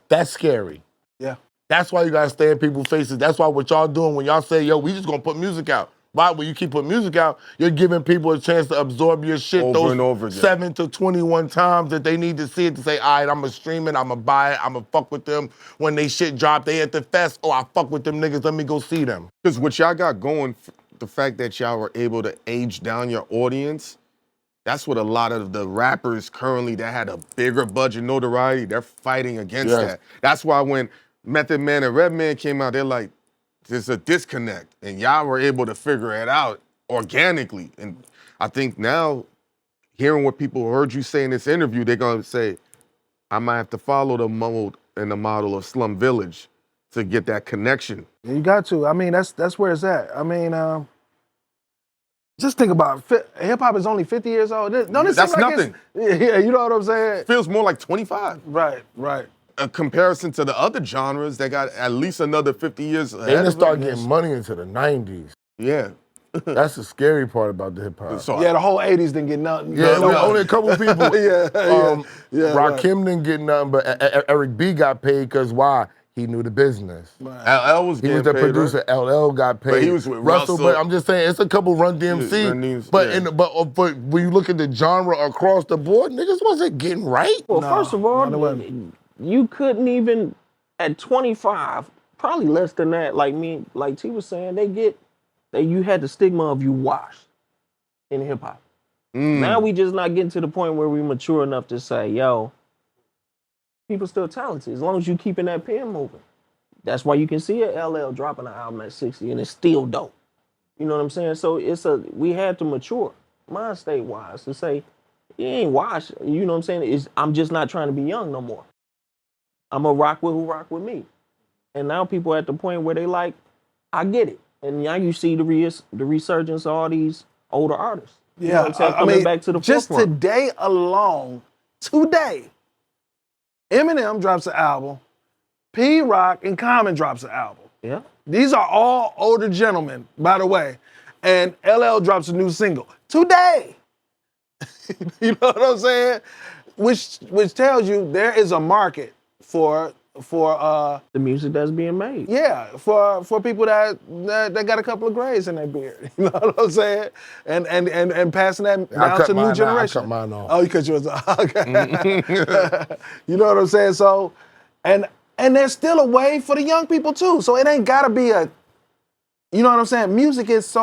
That's scary. Yeah. That's why you gotta stay in people's faces. That's why what y'all doing when y'all say, yo, we just gonna put music out. Why? When you keep putting music out, you're giving people a chance to absorb your shit Over those and over again. 7 to 21 times that they need to see it to say, all right, I'm gonna stream it, I'm gonna buy it, I'm gonna fuck with them. When they shit drop, they at the fest, oh, I fuck with them niggas, let me go see them. Because what y'all got going, the fact that y'all were able to age down your audience, that's what a lot of the rappers currently that had a bigger budget notoriety, they're fighting against Yes. that. That's why when Method Man and Redman came out, they're like, there's a disconnect. And y'all were able to figure it out organically. And I think now, hearing what people heard you say in this interview, they're gonna say, I might have to follow the mold and the model of Slum Village to get that connection. You got to. I mean, that's where it's at. I mean, just think about it. Hip hop is only 50 years old. Don't it That's seem like nothing. Yeah, you know what I'm saying? Feels more like 25. Right. A comparison to the other genres that got at least another 50 years They ahead didn't of start it. getting money into the 90s. Yeah. That's the scary part about the hip hop. So Yeah, the whole 80s didn't get nothing. Yeah, No, only a couple people. yeah. Rakim didn't get nothing, but Eric B got paid because why? He knew the business. LL was He getting was the paid, producer. right? LL got paid. But he was with Russell. But I'm just saying, it's a couple Run DMC. Run DMC, but yeah. but when you look at the genre across the board, niggas wasn't getting right. Well, No, first of all, no, it wasn't. you couldn't even at 25, probably less than that. Like T was saying, you had the stigma of you washed. in hip hop. Now we just not getting to the point where we mature enough to say, yo, people still talented as long as you keeping that pen moving. That's why you can see a LL dropping an album at 60 and it's still dope. You know what I'm saying? So we had to mature, mind state wise, to say, you ain't washed. You know what I'm saying? I'm just not trying to be young no more. I'm gonna rock with who rock with me. And now people are at the point where they like, I get it. And now you see the resurgence of all these older artists. You know what I'm saying? Coming back to the just forefront. today alone, Eminem drops an album, P Rock and Common drops an album. Yeah. These are all older gentlemen, by the way. And LL drops a new single today. You know what I'm saying? Which tells you there is a market for the music that's being made. Yeah, for people that got a couple of grays in their beard. You know what I'm saying? And passing that down to new generation. I cut mine off. Oh, you cut yours off. Okay. You know what I'm saying? So, and there's still a way for the young people too. So it ain't gotta be a, you know what I'm saying? Music is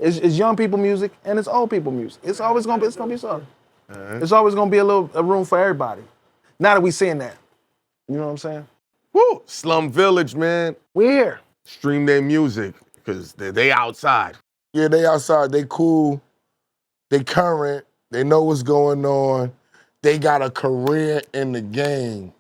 it's young people music and it's old people music. It's always gonna be so. It's always gonna be a room for everybody. Now that we seeing that. You know what I'm saying? Woo! Slum Village, man. We're here. Stream their music, because they outside. Yeah, they outside. They cool. They current. They know what's going on. They got a career in the game.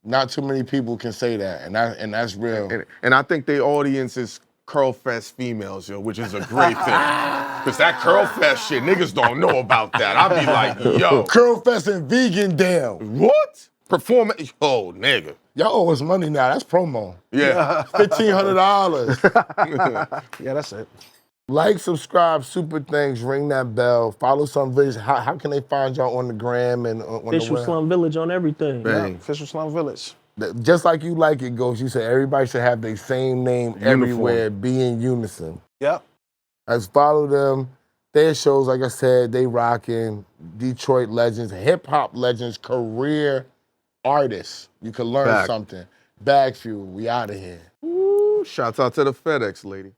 Not too many people can say that, and that's real. And I think their audience is curl fest females, yo, which is a great thing. Because that curl fest shit, niggas don't know about that. I'll be like, yo. Curl fest and vegan down. What? Performance, oh, nigga. Y'all owe us money now. That's promo. Yeah. $1,500. Yeah, that's it. Like, subscribe, super thanks, ring that bell, follow Slum Village. How can they find y'all on the gram and on Official the web? Slum Village on everything. Yeah, Official Slum Village. Just like you like it, Ghost, you said everybody should have the same name everywhere, be in unison. Yep. Let's follow them. Their shows, like I said, they rocking. Detroit legends, hip-hop legends, career artists. You can learn something. BagFuel, we out of here. Woo, shouts out to the FedEx lady.